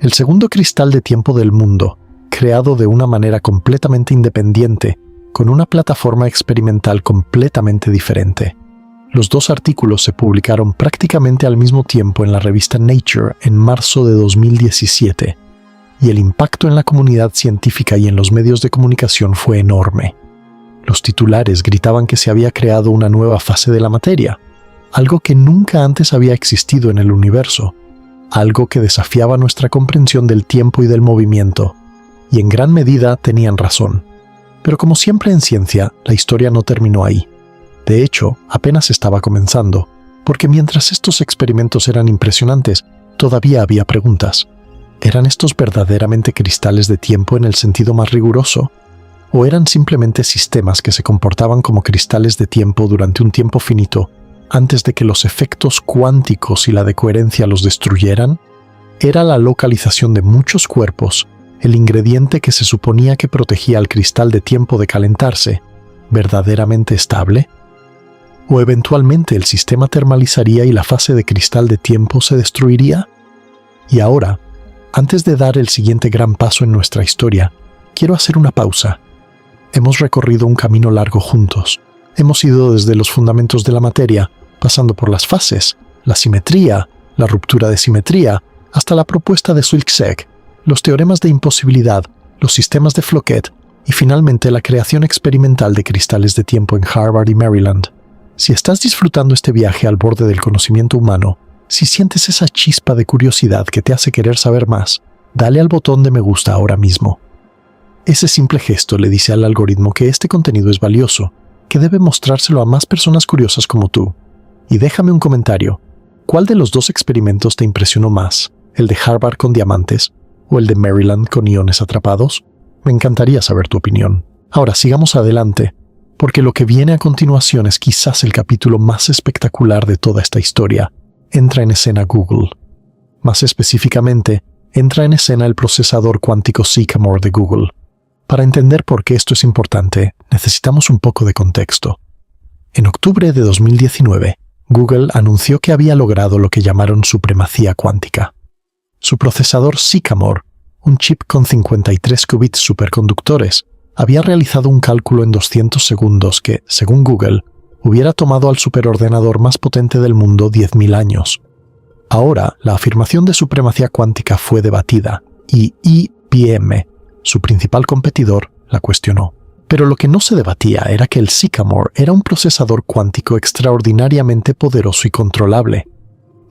El segundo cristal de tiempo del mundo, creado de una manera completamente independiente, con una plataforma experimental completamente diferente. Los dos artículos se publicaron prácticamente al mismo tiempo en la revista Nature en marzo de 2017, y el impacto en la comunidad científica y en los medios de comunicación fue enorme. Los titulares gritaban que se había creado una nueva fase de la materia, algo que nunca antes había existido en el universo, algo que desafiaba nuestra comprensión del tiempo y del movimiento, y en gran medida tenían razón. Pero como siempre en ciencia, la historia no terminó ahí. De hecho, apenas estaba comenzando, porque mientras estos experimentos eran impresionantes, todavía había preguntas. ¿Eran estos verdaderamente cristales de tiempo en el sentido más riguroso? ¿O eran simplemente sistemas que se comportaban como cristales de tiempo durante un tiempo finito, antes de que los efectos cuánticos y la decoherencia los destruyeran? ¿Era la localización de muchos cuerpos el ingrediente que se suponía que protegía al cristal de tiempo de calentarse verdaderamente estable? ¿O eventualmente el sistema termalizaría y la fase de cristal de tiempo se destruiría? Y ahora, antes de dar el siguiente gran paso en nuestra historia, quiero hacer una pausa. Hemos recorrido un camino largo juntos. Hemos ido desde los fundamentos de la materia, pasando por las fases, la simetría, la ruptura de simetría, hasta la propuesta de Zwick-Zek, los teoremas de imposibilidad, los sistemas de Floquet y finalmente la creación experimental de cristales de tiempo en Harvard y Maryland. Si estás disfrutando este viaje al borde del conocimiento humano, si sientes esa chispa de curiosidad que te hace querer saber más, dale al botón de me gusta ahora mismo. Ese simple gesto le dice al algoritmo que este contenido es valioso, que debe mostrárselo a más personas curiosas como tú. Y déjame un comentario. ¿Cuál de los dos experimentos te impresionó más? ¿El de Harvard con diamantes o el de Maryland con iones atrapados? Me encantaría saber tu opinión. Ahora sigamos adelante, porque lo que viene a continuación es quizás el capítulo más espectacular de toda esta historia. Entra en escena Google. Más específicamente, entra en escena el procesador cuántico Sycamore de Google. Para entender por qué esto es importante, necesitamos un poco de contexto. En octubre de 2019, Google anunció que había logrado lo que llamaron supremacía cuántica. Su procesador Sycamore, un chip con 53 qubits superconductores, había realizado un cálculo en 200 segundos que, según Google, hubiera tomado al superordenador más potente del mundo 10.000 años. Ahora, la afirmación de supremacía cuántica fue debatida y IBM, su principal competidor, la cuestionó. Pero lo que no se debatía era que el Sycamore era un procesador cuántico extraordinariamente poderoso y controlable.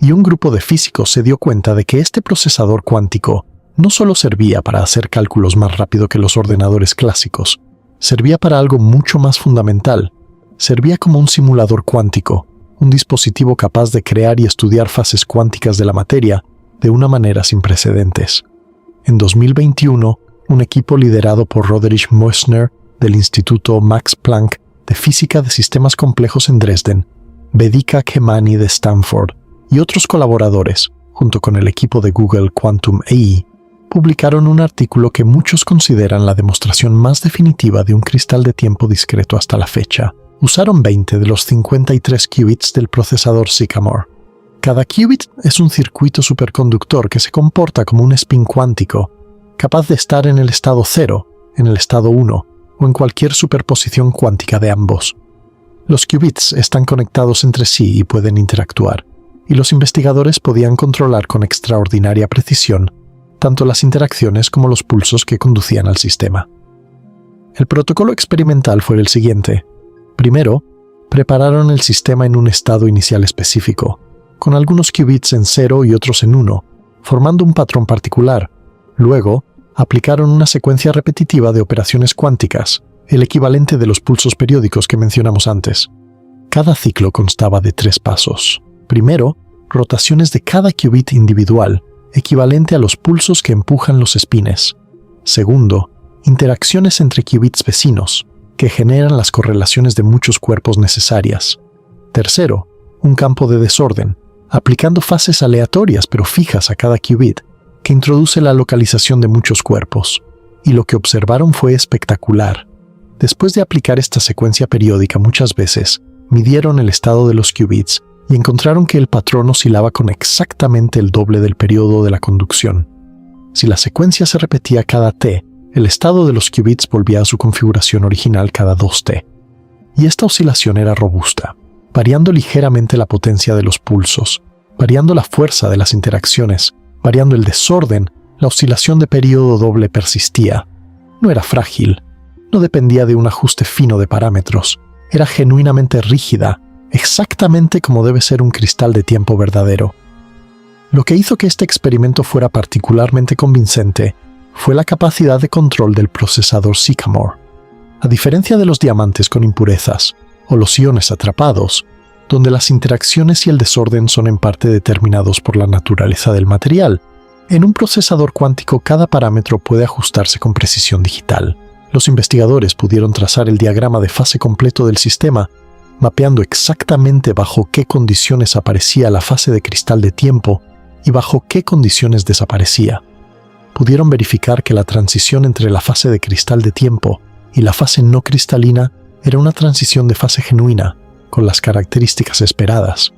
Y un grupo de físicos se dio cuenta de que este procesador cuántico no solo servía para hacer cálculos más rápido que los ordenadores clásicos, servía para algo mucho más fundamental. Servía como un simulador cuántico, un dispositivo capaz de crear y estudiar fases cuánticas de la materia de una manera sin precedentes. En 2021, un equipo liderado por Roderich Moessner del Instituto Max Planck de Física de Sistemas Complejos en Dresden, Vedika Khemani de Stanford y otros colaboradores, junto con el equipo de Google Quantum AI, publicaron un artículo que muchos consideran la demostración más definitiva de un cristal de tiempo discreto hasta la fecha. Usaron 20 de los 53 qubits del procesador Sycamore. Cada qubit es un circuito superconductor que se comporta como un spin cuántico, capaz de estar en el estado 0, en el estado 1 o en cualquier superposición cuántica de ambos. Los qubits están conectados entre sí y pueden interactuar, y los investigadores podían controlar con extraordinaria precisión tanto las interacciones como los pulsos que conducían al sistema. El protocolo experimental fue el siguiente. Primero, prepararon el sistema en un estado inicial específico, con algunos qubits en 0 y otros en 1, formando un patrón particular. Luego, aplicaron una secuencia repetitiva de operaciones cuánticas, el equivalente de los pulsos periódicos que mencionamos antes. Cada ciclo constaba de 3 pasos. Primero, rotaciones de cada qubit individual, equivalente a los pulsos que empujan los espines. Segundo, interacciones entre qubits vecinos, que generan las correlaciones de muchos cuerpos necesarias. Tercero, un campo de desorden, aplicando fases aleatorias pero fijas a cada qubit, que introduce la localización de muchos cuerpos. Y lo que observaron fue espectacular. Después de aplicar esta secuencia periódica muchas veces, midieron el estado de los qubits y encontraron que el patrón oscilaba con exactamente el doble del periodo de la conducción. Si la secuencia se repetía cada t, el estado de los qubits volvía a su configuración original cada 2t. Y esta oscilación era robusta, variando ligeramente la potencia de los pulsos, variando la fuerza de las interacciones, variando el desorden, la oscilación de periodo doble persistía. No era frágil, no dependía de un ajuste fino de parámetros, era genuinamente rígida, exactamente como debe ser un cristal de tiempo verdadero. Lo que hizo que este experimento fuera particularmente convincente fue la capacidad de control del procesador Sycamore. A diferencia de los diamantes con impurezas o los iones atrapados, donde las interacciones y el desorden son en parte determinados por la naturaleza del material, En un procesador cuántico, cada parámetro puede ajustarse con precisión digital. Los investigadores pudieron trazar el diagrama de fase completo del sistema, mapeando exactamente bajo qué condiciones aparecía la fase de cristal de tiempo y bajo qué condiciones desaparecía. Pudieron verificar que la transición entre la fase de cristal de tiempo y la fase no cristalina era una transición de fase genuina, con las características esperadas.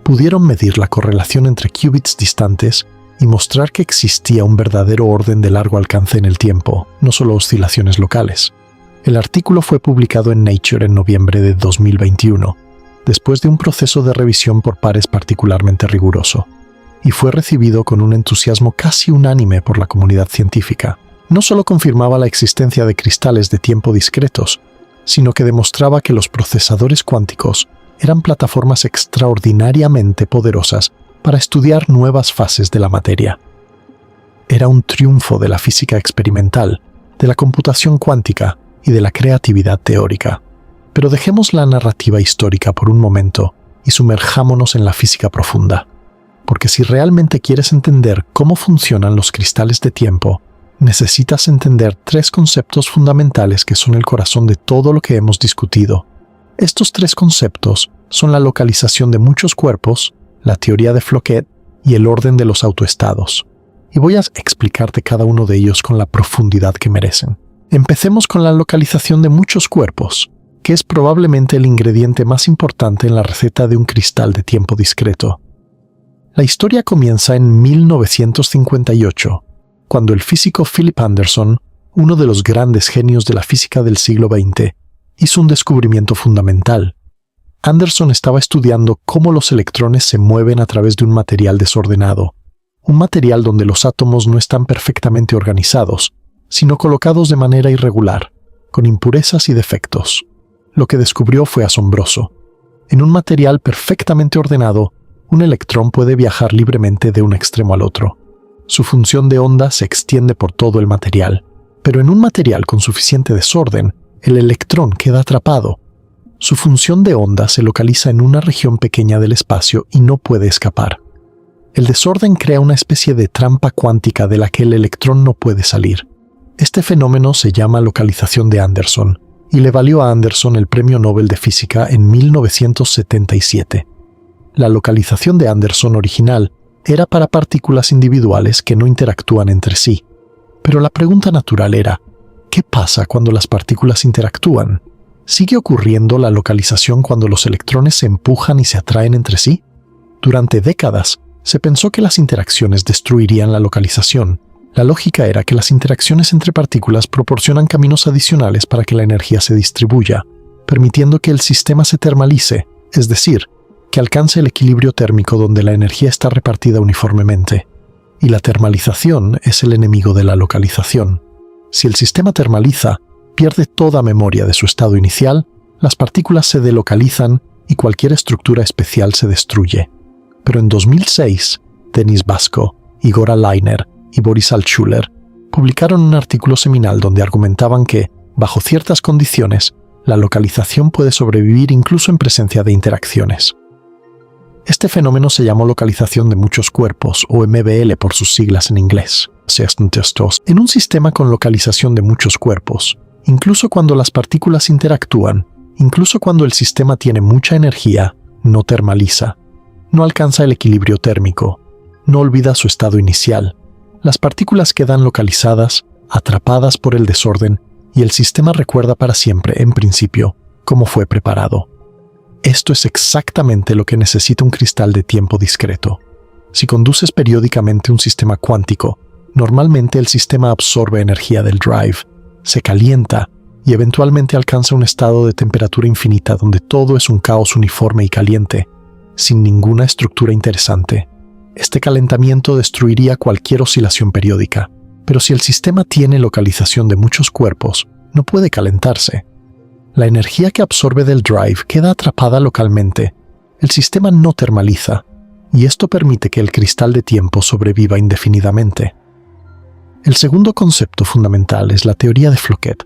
Pudieron medir la correlación entre qubits distantes y mostrar que existía un verdadero orden de largo alcance en el tiempo, no solo oscilaciones locales. El artículo fue publicado en Nature en noviembre de 2021, después de un proceso de revisión por pares particularmente riguroso, y fue recibido con un entusiasmo casi unánime por la comunidad científica. No solo confirmaba la existencia de cristales de tiempo discretos, sino que demostraba que los procesadores cuánticos eran plataformas extraordinariamente poderosas para estudiar nuevas fases de la materia. Era un triunfo de la física experimental, de la computación cuántica y de la creatividad teórica. Pero dejemos la narrativa histórica por un momento y sumerjámonos en la física profunda. Porque si realmente quieres entender cómo funcionan los cristales de tiempo, necesitas entender tres conceptos fundamentales que son el corazón de todo lo que hemos discutido. Estos tres conceptos son la localización de muchos cuerpos, la teoría de Floquet y el orden de los autoestados. Y voy a explicarte cada uno de ellos con la profundidad que merecen. Empecemos con la localización de muchos cuerpos, que es probablemente el ingrediente más importante en la receta de un cristal de tiempo discreto. La historia comienza en 1958, cuando el físico Philip Anderson, uno de los grandes genios de la física del siglo XX, hizo un descubrimiento fundamental. Anderson estaba estudiando cómo los electrones se mueven a través de un material desordenado, un material donde los átomos no están perfectamente organizados, sino colocados de manera irregular, con impurezas y defectos. Lo que descubrió fue asombroso. En un material perfectamente ordenado, un electrón puede viajar libremente de un extremo al otro. Su función de onda se extiende por todo el material, pero en un material con suficiente desorden, el electrón queda atrapado. Su función de onda se localiza en una región pequeña del espacio y no puede escapar. El desorden crea una especie de trampa cuántica de la que el electrón no puede salir. Este fenómeno se llama localización de Anderson, y le valió a Anderson el Premio Nobel de Física en 1977. La localización de Anderson original era para partículas individuales que no interactúan entre sí. Pero la pregunta natural era, ¿qué pasa cuando las partículas interactúan? ¿Sigue ocurriendo la localización cuando los electrones se empujan y se atraen entre sí? Durante décadas, se pensó que las interacciones destruirían la localización. La lógica era que las interacciones entre partículas proporcionan caminos adicionales para que la energía se distribuya, permitiendo que el sistema se termalice, es decir, que alcance el equilibrio térmico donde la energía está repartida uniformemente. Y la termalización es el enemigo de la localización. Si el sistema termaliza, pierde toda memoria de su estado inicial, las partículas se delocalizan y cualquier estructura especial se destruye. Pero en 2006, Denis Basko, Igor Alainer y Boris Altshuler publicaron un artículo seminal donde argumentaban que, bajo ciertas condiciones, la localización puede sobrevivir incluso en presencia de interacciones. Este fenómeno se llamó localización de muchos cuerpos, o MBL por sus siglas en inglés. En un sistema con localización de muchos cuerpos, incluso cuando las partículas interactúan, incluso cuando el sistema tiene mucha energía, no termaliza, no alcanza el equilibrio térmico, no olvida su estado inicial. Las partículas quedan localizadas, atrapadas por el desorden, y el sistema recuerda para siempre, en principio, cómo fue preparado. Esto es exactamente lo que necesita un cristal de tiempo discreto. Si conduces periódicamente un sistema cuántico, normalmente el sistema absorbe energía del drive, se calienta y eventualmente alcanza un estado de temperatura infinita donde todo es un caos uniforme y caliente, sin ninguna estructura interesante. Este calentamiento destruiría cualquier oscilación periódica, pero si el sistema tiene localización de muchos cuerpos, no puede calentarse. La energía que absorbe del drive queda atrapada localmente. El sistema no termaliza, y esto permite que el cristal de tiempo sobreviva indefinidamente. El segundo concepto fundamental es la teoría de Floquet.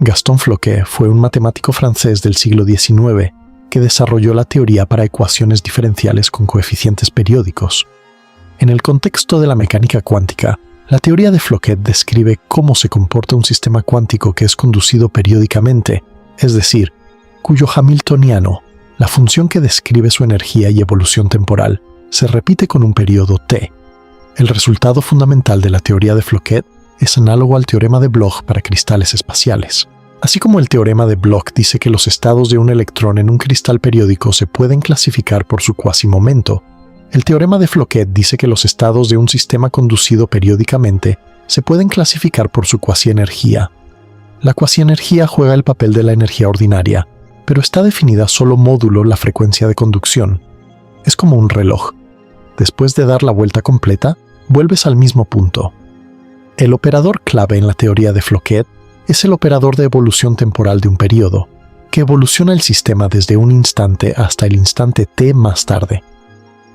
Gaston Floquet fue un matemático francés del siglo XIX que desarrolló la teoría para ecuaciones diferenciales con coeficientes periódicos. En el contexto de la mecánica cuántica, la teoría de Floquet describe cómo se comporta un sistema cuántico que es conducido periódicamente, es decir, cuyo hamiltoniano, la función que describe su energía y evolución temporal, se repite con un periodo t. El resultado fundamental de la teoría de Floquet es análogo al teorema de Bloch para cristales espaciales. Así como el teorema de Bloch dice que los estados de un electrón en un cristal periódico se pueden clasificar por su cuasimomento, el teorema de Floquet dice que los estados de un sistema conducido periódicamente se pueden clasificar por su cuasienergía. La cuasienergía juega el papel de la energía ordinaria, pero está definida solo módulo la frecuencia de conducción. Es como un reloj. Después de dar la vuelta completa, vuelves al mismo punto. El operador clave en la teoría de Floquet es el operador de evolución temporal de un periodo, que evoluciona el sistema desde un instante hasta el instante t más tarde.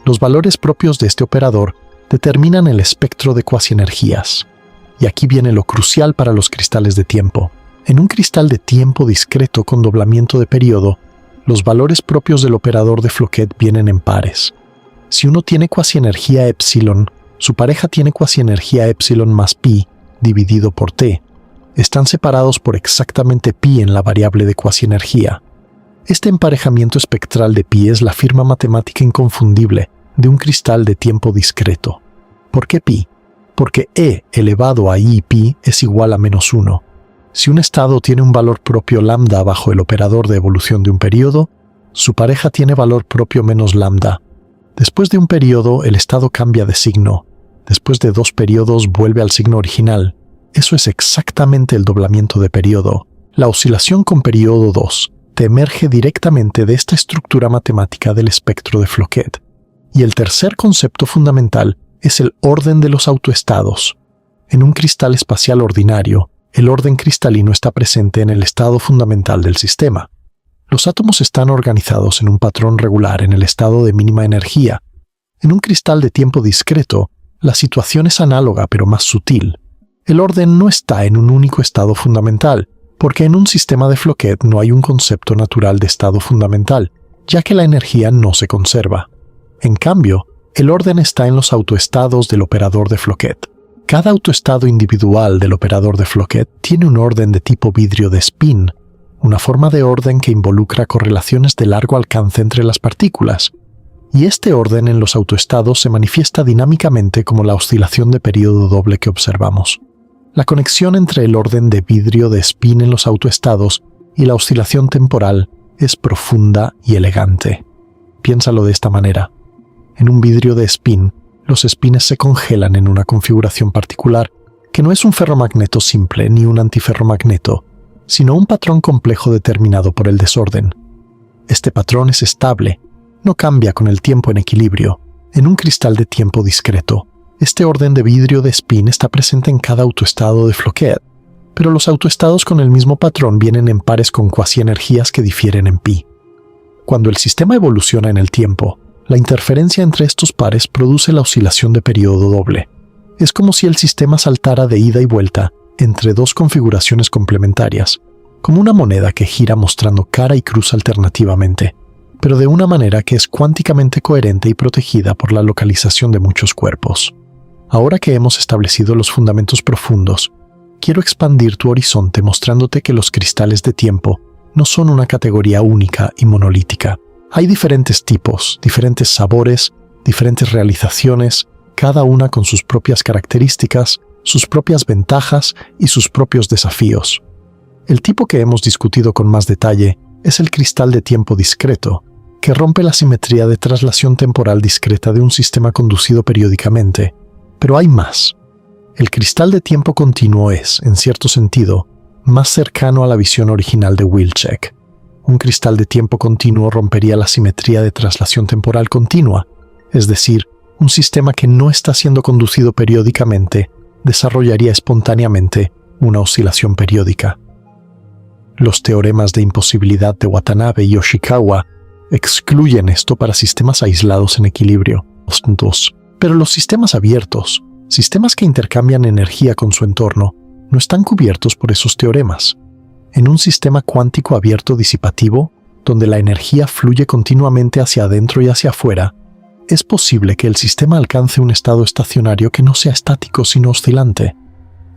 Los valores propios de este operador determinan el espectro de cuasienergías. Y aquí viene lo crucial para los cristales de tiempo. En un cristal de tiempo discreto con doblamiento de periodo, los valores propios del operador de Floquet vienen en pares. Si uno tiene cuasienergía epsilon, su pareja tiene cuasienergía epsilon más pi dividido por t. Están separados por exactamente pi en la variable de cuasienergía. Este emparejamiento espectral de pi es la firma matemática inconfundible de un cristal de tiempo discreto. ¿Por qué pi? Porque e elevado a i pi es igual a -1. Si un estado tiene un valor propio lambda bajo el operador de evolución de un periodo, su pareja tiene valor propio menos lambda. Después de un periodo, el estado cambia de signo. Después de 2 periodos, vuelve al signo original. Eso es exactamente el doblamiento de periodo. La oscilación con periodo 2 te emerge directamente de esta estructura matemática del espectro de Floquet. Y el tercer concepto fundamental es el orden de los autoestados. En un cristal espacial ordinario, el orden cristalino está presente en el estado fundamental del sistema. Los átomos están organizados en un patrón regular en el estado de mínima energía. En un cristal de tiempo discreto, la situación es análoga pero más sutil. El orden no está en un único estado fundamental, porque en un sistema de Floquet no hay un concepto natural de estado fundamental, ya que la energía no se conserva. En cambio, el orden está en los autoestados del operador de Floquet. Cada autoestado individual del operador de Floquet tiene un orden de tipo vidrio de spin, una forma de orden que involucra correlaciones de largo alcance entre las partículas, y este orden en los autoestados se manifiesta dinámicamente como la oscilación de periodo doble que observamos. La conexión entre el orden de vidrio de spin en los autoestados y la oscilación temporal es profunda y elegante. Piénsalo de esta manera. En un vidrio de spin, los espines se congelan en una configuración particular, que no es un ferromagneto simple ni un antiferromagneto, sino un patrón complejo determinado por el desorden. Este patrón es estable, no cambia con el tiempo en equilibrio. En un cristal de tiempo discreto, este orden de vidrio de spin está presente en cada autoestado de Floquet, pero los autoestados con el mismo patrón vienen en pares con cuasienergías que difieren en pi. Cuando el sistema evoluciona en el tiempo, la interferencia entre estos pares produce la oscilación de periodo doble. Es como si el sistema saltara de ida y vuelta entre 2 configuraciones complementarias, como una moneda que gira mostrando cara y cruz alternativamente, pero de una manera que es cuánticamente coherente y protegida por la localización de muchos cuerpos. Ahora que hemos establecido los fundamentos profundos, quiero expandir tu horizonte mostrándote que los cristales de tiempo no son una categoría única y monolítica. Hay diferentes tipos, diferentes sabores, diferentes realizaciones, cada una con sus propias características, sus propias ventajas y sus propios desafíos. El tipo que hemos discutido con más detalle es el cristal de tiempo discreto, que rompe la simetría de traslación temporal discreta de un sistema conducido periódicamente. Pero hay más. El cristal de tiempo continuo es, en cierto sentido, más cercano a la visión original de Wilczek. Un cristal de tiempo continuo rompería la simetría de traslación temporal continua, es decir, un sistema que no está siendo conducido periódicamente desarrollaría espontáneamente una oscilación periódica. Los teoremas de imposibilidad de Watanabe y Yoshikawa excluyen esto para sistemas aislados en equilibrio. 2. Pero los sistemas abiertos, sistemas que intercambian energía con su entorno, no están cubiertos por esos teoremas. En un sistema cuántico abierto disipativo, donde la energía fluye continuamente hacia adentro y hacia afuera, Es posible que el sistema alcance un estado estacionario que no sea estático sino oscilante.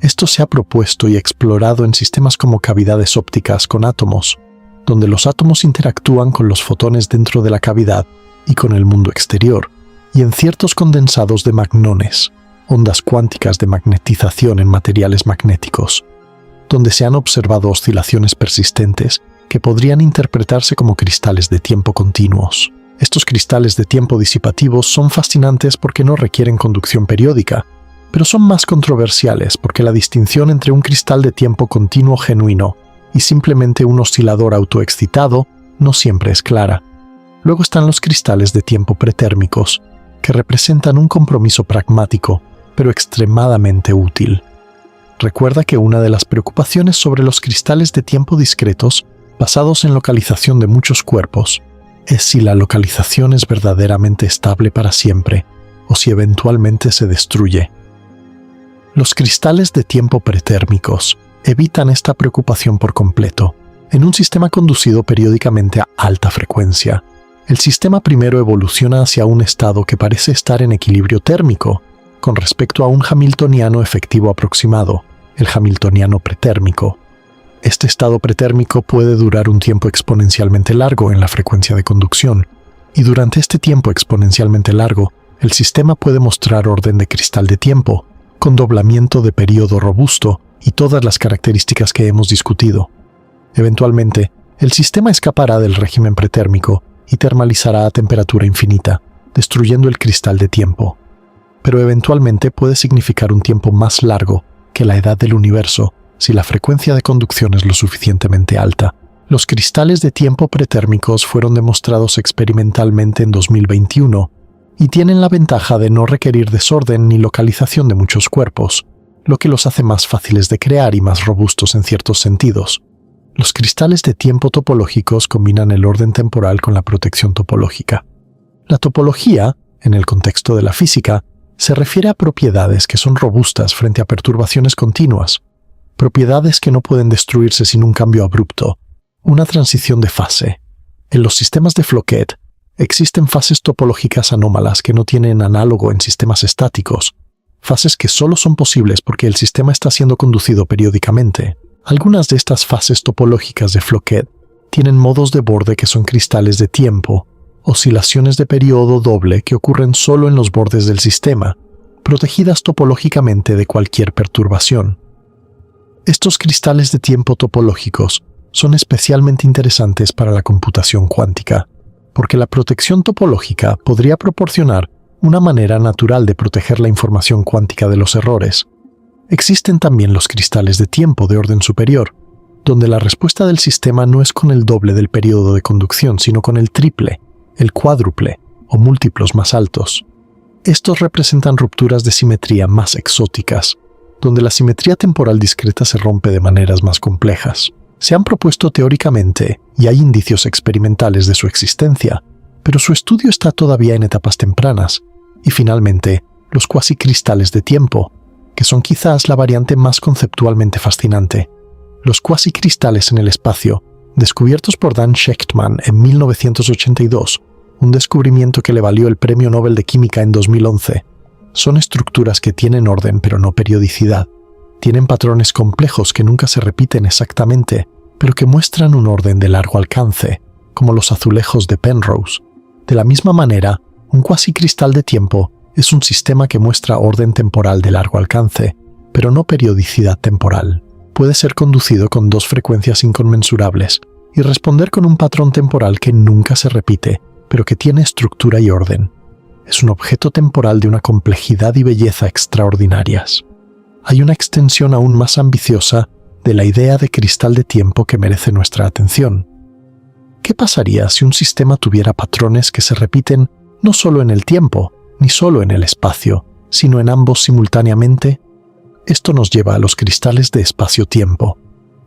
Esto se ha propuesto y explorado en sistemas como cavidades ópticas con átomos, donde los átomos interactúan con los fotones dentro de la cavidad y con el mundo exterior, y en ciertos condensados de magnones, ondas cuánticas de magnetización en materiales magnéticos, donde se han observado oscilaciones persistentes que podrían interpretarse como cristales de tiempo continuos. Estos cristales de tiempo disipativos son fascinantes porque no requieren conducción periódica, pero son más controversiales porque la distinción entre un cristal de tiempo continuo genuino y simplemente un oscilador autoexcitado no siempre es clara. Luego están los cristales de tiempo pretérmicos, que representan un compromiso pragmático, pero extremadamente útil. Recuerda que una de las preocupaciones sobre los cristales de tiempo discretos, basados en localización de muchos cuerpos, es si la localización es verdaderamente estable para siempre o si eventualmente se destruye. Los cristales de tiempo pretérmicos evitan esta preocupación por completo. En un sistema conducido periódicamente a alta frecuencia, el sistema primero evoluciona hacia un estado que parece estar en equilibrio térmico con respecto a un hamiltoniano efectivo aproximado, el hamiltoniano pretérmico. Este estado pretérmico puede durar un tiempo exponencialmente largo en la frecuencia de conducción, y durante este tiempo exponencialmente largo, el sistema puede mostrar orden de cristal de tiempo, con doblamiento de período robusto y todas las características que hemos discutido. Eventualmente, el sistema escapará del régimen pretérmico y termalizará a temperatura infinita, destruyendo el cristal de tiempo. Pero eventualmente puede significar un tiempo más largo que la edad del universo si la frecuencia de conducción es lo suficientemente alta. Los cristales de tiempo pretérmicos fueron demostrados experimentalmente en 2021 y tienen la ventaja de no requerir desorden ni localización de muchos cuerpos, lo que los hace más fáciles de crear y más robustos en ciertos sentidos. Los cristales de tiempo topológicos combinan el orden temporal con la protección topológica. La topología, en el contexto de la física, se refiere a propiedades que son robustas frente a perturbaciones continuas, propiedades que no pueden destruirse sin un cambio abrupto, una transición de fase. En los sistemas de Floquet, existen fases topológicas anómalas que no tienen análogo en sistemas estáticos, fases que solo son posibles porque el sistema está siendo conducido periódicamente. Algunas de estas fases topológicas de Floquet tienen modos de borde que son cristales de tiempo, oscilaciones de periodo doble que ocurren solo en los bordes del sistema, protegidas topológicamente de cualquier perturbación. Estos cristales de tiempo topológicos son especialmente interesantes para la computación cuántica, porque la protección topológica podría proporcionar una manera natural de proteger la información cuántica de los errores. Existen también los cristales de tiempo de orden superior, donde la respuesta del sistema no es con el doble del periodo de conducción, sino con el triple, el cuádruple o múltiplos más altos. Estos representan rupturas de simetría más exóticas, donde la simetría temporal discreta se rompe de maneras más complejas. Se han propuesto teóricamente, y hay indicios experimentales de su existencia, pero su estudio está todavía en etapas tempranas. Y finalmente, los cuasicristales de tiempo, que son quizás la variante más conceptualmente fascinante. Los cuasicristales en el espacio, descubiertos por Dan Shechtman en 1982, un descubrimiento que le valió el Premio Nobel de Química en 2011, son estructuras que tienen orden pero no periodicidad. Tienen patrones complejos que nunca se repiten exactamente, pero que muestran un orden de largo alcance, como los azulejos de Penrose. De la misma manera, un cuasicristal de tiempo es un sistema que muestra orden temporal de largo alcance, pero no periodicidad temporal. Puede ser conducido con dos frecuencias inconmensurables y responder con un patrón temporal que nunca se repite, pero que tiene estructura y orden. Es un objeto temporal de una complejidad y belleza extraordinarias. Hay una extensión aún más ambiciosa de la idea de cristal de tiempo que merece nuestra atención. ¿Qué pasaría si un sistema tuviera patrones que se repiten no solo en el tiempo, ni solo en el espacio, sino en ambos simultáneamente? Esto nos lleva a los cristales de espacio-tiempo.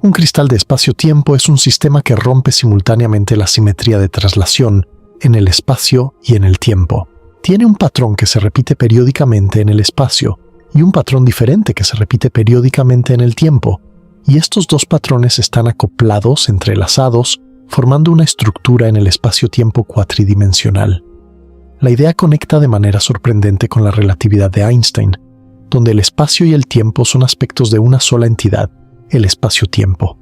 Un cristal de espacio-tiempo es un sistema que rompe simultáneamente la simetría de traslación en el espacio y en el tiempo. Tiene un patrón que se repite periódicamente en el espacio y un patrón diferente que se repite periódicamente en el tiempo, y estos dos patrones están acoplados, entrelazados, formando una estructura en el espacio-tiempo cuatridimensional. La idea conecta de manera sorprendente con la relatividad de Einstein, donde el espacio y el tiempo son aspectos de una sola entidad, el espacio-tiempo.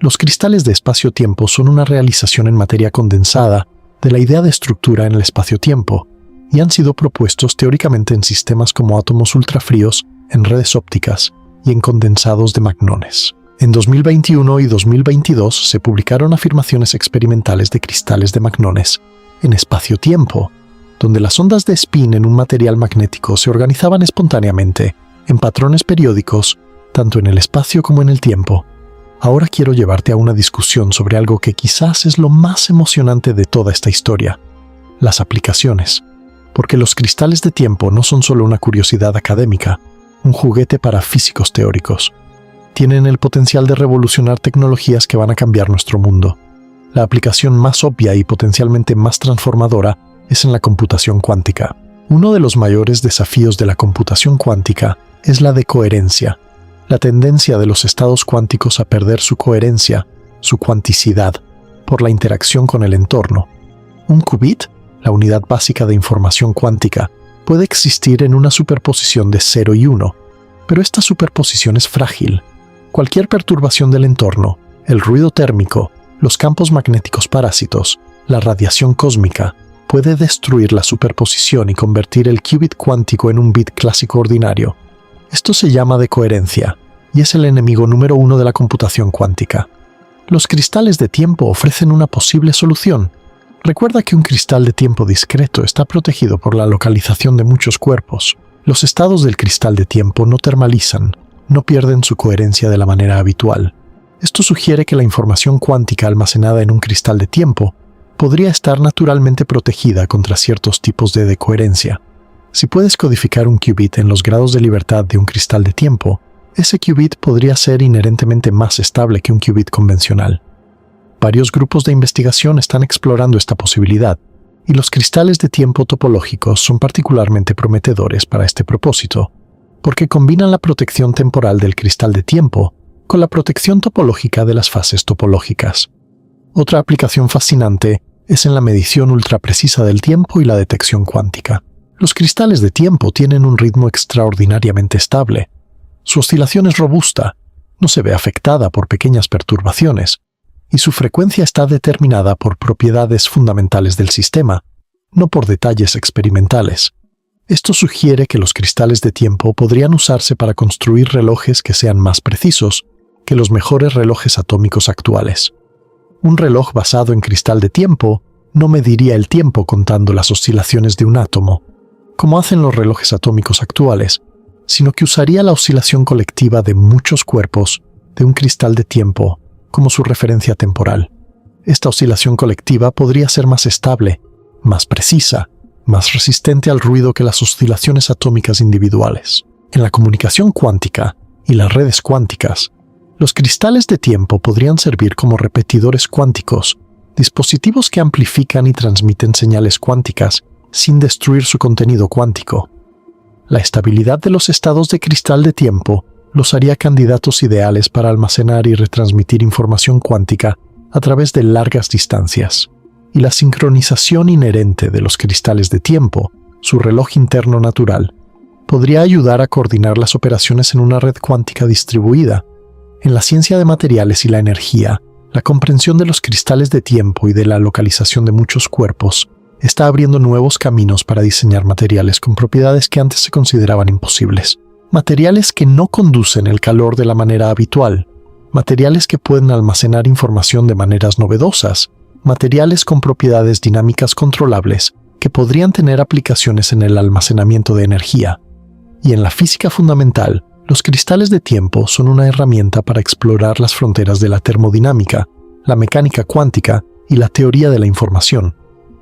Los cristales de espacio-tiempo son una realización en materia condensada de la idea de estructura en el espacio-tiempo y han sido propuestos teóricamente en sistemas como átomos ultrafríos, en redes ópticas y en condensados de magnones. En 2021 y 2022 se publicaron afirmaciones experimentales de cristales de magnones en espacio-tiempo, donde las ondas de spin en un material magnético se organizaban espontáneamente en patrones periódicos, tanto en el espacio como en el tiempo. Ahora quiero llevarte a una discusión sobre algo que quizás es lo más emocionante de toda esta historia: las aplicaciones. Porque los cristales de tiempo no son solo una curiosidad académica, un juguete para físicos teóricos. Tienen el potencial de revolucionar tecnologías que van a cambiar nuestro mundo. La aplicación más obvia y potencialmente más transformadora es en la computación cuántica. Uno de los mayores desafíos de la computación cuántica es la de coherencia, la tendencia de los estados cuánticos a perder su coherencia, su cuanticidad, por la interacción con el entorno. Un qubit, la unidad básica de información cuántica, puede existir en una superposición de 0 y 1, pero esta superposición es frágil. Cualquier perturbación del entorno, el ruido térmico, los campos magnéticos parásitos, la radiación cósmica, puede destruir la superposición y convertir el qubit cuántico en un bit clásico ordinario. Esto se llama decoherencia, y es el enemigo número 1 de la computación cuántica. Los cristales de tiempo ofrecen una posible solución. Recuerda que un cristal de tiempo discreto está protegido por la localización de muchos cuerpos. Los estados del cristal de tiempo no termalizan, no pierden su coherencia de la manera habitual. Esto sugiere que la información cuántica almacenada en un cristal de tiempo podría estar naturalmente protegida contra ciertos tipos de decoherencia. Si puedes codificar un qubit en los grados de libertad de un cristal de tiempo, ese qubit podría ser inherentemente más estable que un qubit convencional. Varios grupos de investigación están explorando esta posibilidad, y los cristales de tiempo topológicos son particularmente prometedores para este propósito, porque combinan la protección temporal del cristal de tiempo con la protección topológica de las fases topológicas. Otra aplicación fascinante es en la medición ultraprecisa del tiempo y la detección cuántica. Los cristales de tiempo tienen un ritmo extraordinariamente estable. Su oscilación es robusta, no se ve afectada por pequeñas perturbaciones, y su frecuencia está determinada por propiedades fundamentales del sistema, no por detalles experimentales. Esto sugiere que los cristales de tiempo podrían usarse para construir relojes que sean más precisos que los mejores relojes atómicos actuales. Un reloj basado en cristal de tiempo no mediría el tiempo contando las oscilaciones de un átomo, como hacen los relojes atómicos actuales, sino que usaría la oscilación colectiva de muchos cuerpos de un cristal de tiempo como su referencia temporal. Esta oscilación colectiva podría ser más estable, más precisa, más resistente al ruido que las oscilaciones atómicas individuales. En la comunicación cuántica y las redes cuánticas, los cristales de tiempo podrían servir como repetidores cuánticos, dispositivos que amplifican y transmiten señales cuánticas sin destruir su contenido cuántico. La estabilidad de los estados de cristal de tiempo los haría candidatos ideales para almacenar y retransmitir información cuántica a través de largas distancias. Y la sincronización inherente de los cristales de tiempo, su reloj interno natural, podría ayudar a coordinar las operaciones en una red cuántica distribuida. En la ciencia de materiales y la energía, la comprensión de los cristales de tiempo y de la localización de muchos cuerpos está abriendo nuevos caminos para diseñar materiales con propiedades que antes se consideraban imposibles. Materiales que no conducen el calor de la manera habitual, materiales que pueden almacenar información de maneras novedosas, materiales con propiedades dinámicas controlables que podrían tener aplicaciones en el almacenamiento de energía. Y en la física fundamental, los cristales de tiempo son una herramienta para explorar las fronteras de la termodinámica, la mecánica cuántica y la teoría de la información.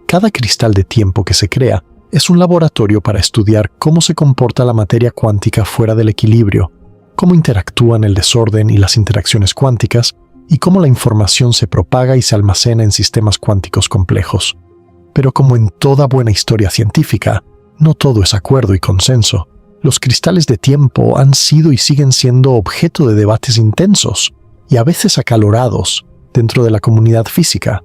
Cada cristal de tiempo que se crea es un laboratorio para estudiar cómo se comporta la materia cuántica fuera del equilibrio, cómo interactúan el desorden y las interacciones cuánticas, y cómo la información se propaga y se almacena en sistemas cuánticos complejos. Pero como en toda buena historia científica, no todo es acuerdo y consenso. Los cristales de tiempo han sido y siguen siendo objeto de debates intensos, y a veces acalorados, dentro de la comunidad física.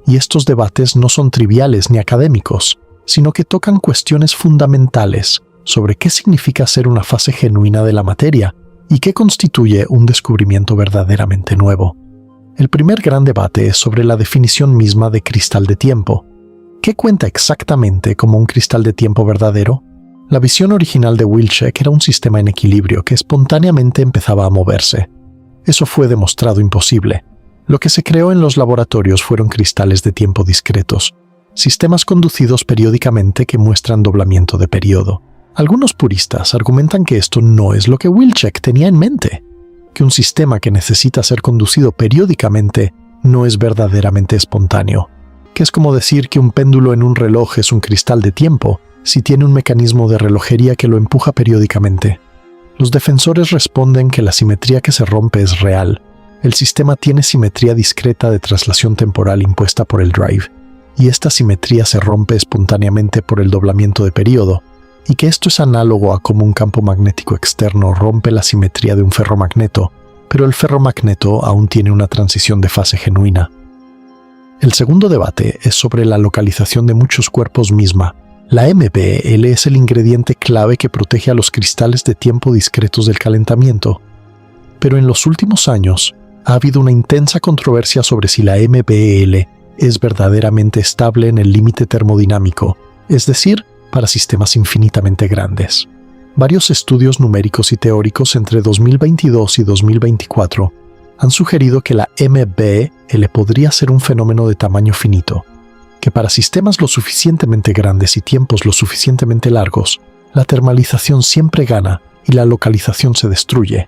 Y estos debates no son triviales ni académicos, sino que tocan cuestiones fundamentales sobre qué significa ser una fase genuina de la materia y qué constituye un descubrimiento verdaderamente nuevo. El primer gran debate es sobre la definición misma de cristal de tiempo. ¿Qué cuenta exactamente como un cristal de tiempo verdadero? La visión original de Wilczek era un sistema en equilibrio que espontáneamente empezaba a moverse. Eso fue demostrado imposible. Lo que se creó en los laboratorios fueron cristales de tiempo discretos, sistemas conducidos periódicamente que muestran doblamiento de periodo. Algunos puristas argumentan que esto no es lo que Wilczek tenía en mente, que un sistema que necesita ser conducido periódicamente no es verdaderamente espontáneo, que es como decir que un péndulo en un reloj es un cristal de tiempo si tiene un mecanismo de relojería que lo empuja periódicamente. Los defensores responden que la simetría que se rompe es real. El sistema tiene simetría discreta de traslación temporal impuesta por el drive, y esta simetría se rompe espontáneamente por el doblamiento de periodo, y que esto es análogo a cómo un campo magnético externo rompe la simetría de un ferromagneto, pero el ferromagneto aún tiene una transición de fase genuina. El segundo debate es sobre la localización de muchos cuerpos misma. La MBL es el ingrediente clave que protege a los cristales de tiempo discretos del calentamiento. Pero en los últimos años, ha habido una intensa controversia sobre si la MBL es verdaderamente estable en el límite termodinámico, es decir, para sistemas infinitamente grandes. Varios estudios numéricos y teóricos entre 2022 y 2024 han sugerido que la MBL podría ser un fenómeno de tamaño finito, que para sistemas lo suficientemente grandes y tiempos lo suficientemente largos, la termalización siempre gana y la localización se destruye.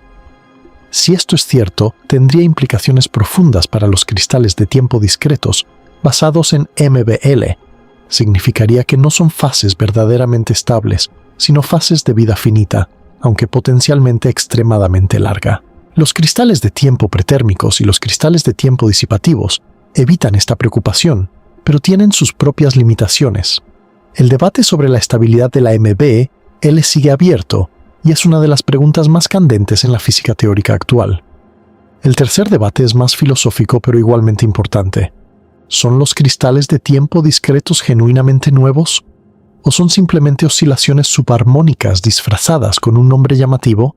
Si esto es cierto, tendría implicaciones profundas para los cristales de tiempo discretos basados en MBL. Significaría que no son fases verdaderamente estables, sino fases de vida finita, aunque potencialmente extremadamente larga. Los cristales de tiempo pretérmicos y los cristales de tiempo disipativos evitan esta preocupación, pero tienen sus propias limitaciones. El debate sobre la estabilidad de la MBL sigue abierto y es una de las preguntas más candentes en la física teórica actual. El tercer debate es más filosófico pero igualmente importante. ¿Son los cristales de tiempo discretos genuinamente nuevos? ¿O son simplemente oscilaciones subarmónicas disfrazadas con un nombre llamativo?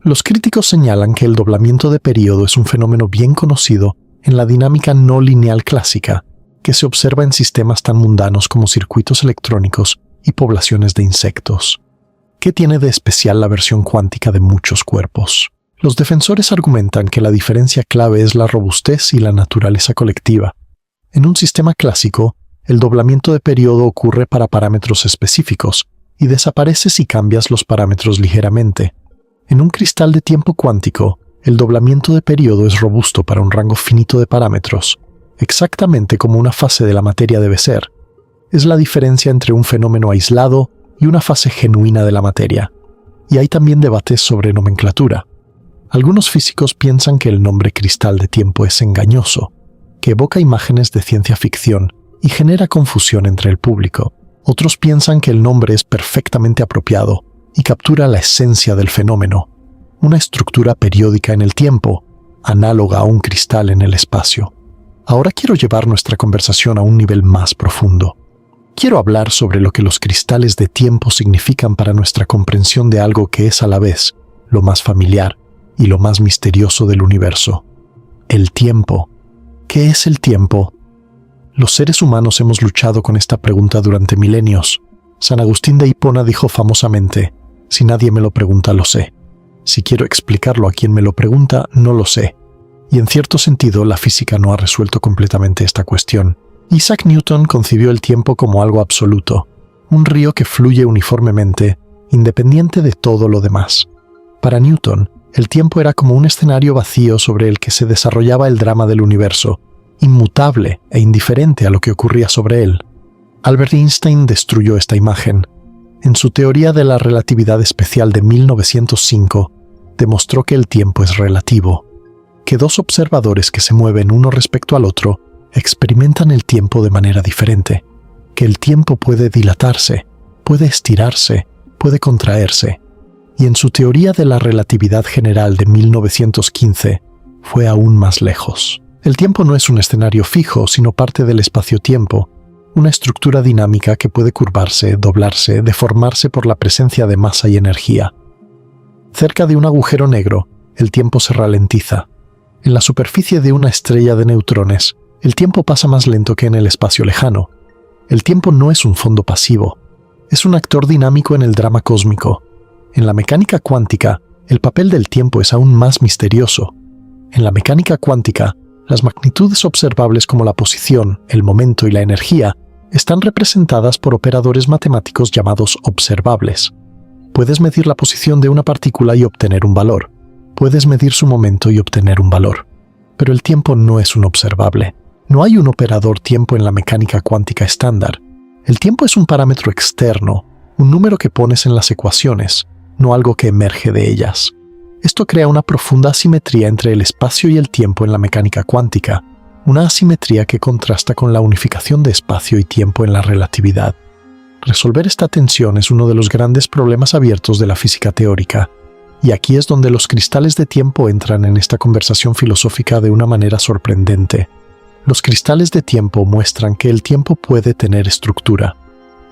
Los críticos señalan que el doblamiento de periodo es un fenómeno bien conocido en la dinámica no lineal clásica, que se observa en sistemas tan mundanos como circuitos electrónicos y poblaciones de insectos. ¿Qué tiene de especial la versión cuántica de muchos cuerpos? Los defensores argumentan que la diferencia clave es la robustez y la naturaleza colectiva. En un sistema clásico, el doblamiento de periodo ocurre para parámetros específicos y desaparece si cambias los parámetros ligeramente. En un cristal de tiempo cuántico, el doblamiento de periodo es robusto para un rango finito de parámetros, exactamente como una fase de la materia debe ser. Es la diferencia entre un fenómeno aislado y una fase genuina de la materia. Y hay también debates sobre nomenclatura. Algunos físicos piensan que el nombre cristal de tiempo es engañoso, que evoca imágenes de ciencia ficción y genera confusión entre el público. Otros piensan que el nombre es perfectamente apropiado y captura la esencia del fenómeno, una estructura periódica en el tiempo, análoga a un cristal en el espacio. Ahora quiero llevar nuestra conversación a un nivel más profundo. Quiero hablar sobre lo que los cristales de tiempo significan para nuestra comprensión de algo que es a la vez lo más familiar y lo más misterioso del universo. El tiempo. ¿Qué es el tiempo? Los seres humanos hemos luchado con esta pregunta durante milenios. San Agustín de Hipona dijo famosamente: si nadie me lo pregunta, lo sé. Si quiero explicarlo a quien me lo pregunta, no lo sé. Y en cierto sentido, la física no ha resuelto completamente esta cuestión. Isaac Newton concibió el tiempo como algo absoluto, un río que fluye uniformemente, independiente de todo lo demás. Para Newton, el tiempo era como un escenario vacío sobre el que se desarrollaba el drama del universo, inmutable e indiferente a lo que ocurría sobre él. Albert Einstein destruyó esta imagen. En su teoría de la relatividad especial de 1905, demostró que el tiempo es relativo, que dos observadores que se mueven uno respecto al otro experimentan el tiempo de manera diferente, que el tiempo puede dilatarse, puede estirarse, puede contraerse, y en su teoría de la relatividad general de 1915 fue aún más lejos. El tiempo no es un escenario fijo, sino parte del espacio-tiempo, una estructura dinámica que puede curvarse, doblarse, deformarse por la presencia de masa y energía. Cerca de un agujero negro, el tiempo se ralentiza. En la superficie de una estrella de neutrones, el tiempo pasa más lento que en el espacio lejano. El tiempo no es un fondo pasivo, es un actor dinámico en el drama cósmico. En la mecánica cuántica, el papel del tiempo es aún más misterioso. En la mecánica cuántica, las magnitudes observables como la posición, el momento y la energía están representadas por operadores matemáticos llamados observables. Puedes medir la posición de una partícula y obtener un valor. Puedes medir su momento y obtener un valor. Pero el tiempo no es un observable. No hay un operador tiempo en la mecánica cuántica estándar. El tiempo es un parámetro externo, un número que pones en las ecuaciones, no algo que emerge de ellas. Esto crea una profunda asimetría entre el espacio y el tiempo en la mecánica cuántica, una asimetría que contrasta con la unificación de espacio y tiempo en la relatividad. Resolver esta tensión es uno de los grandes problemas abiertos de la física teórica, y aquí es donde los cristales de tiempo entran en esta conversación filosófica de una manera sorprendente. Los cristales de tiempo muestran que el tiempo puede tener estructura,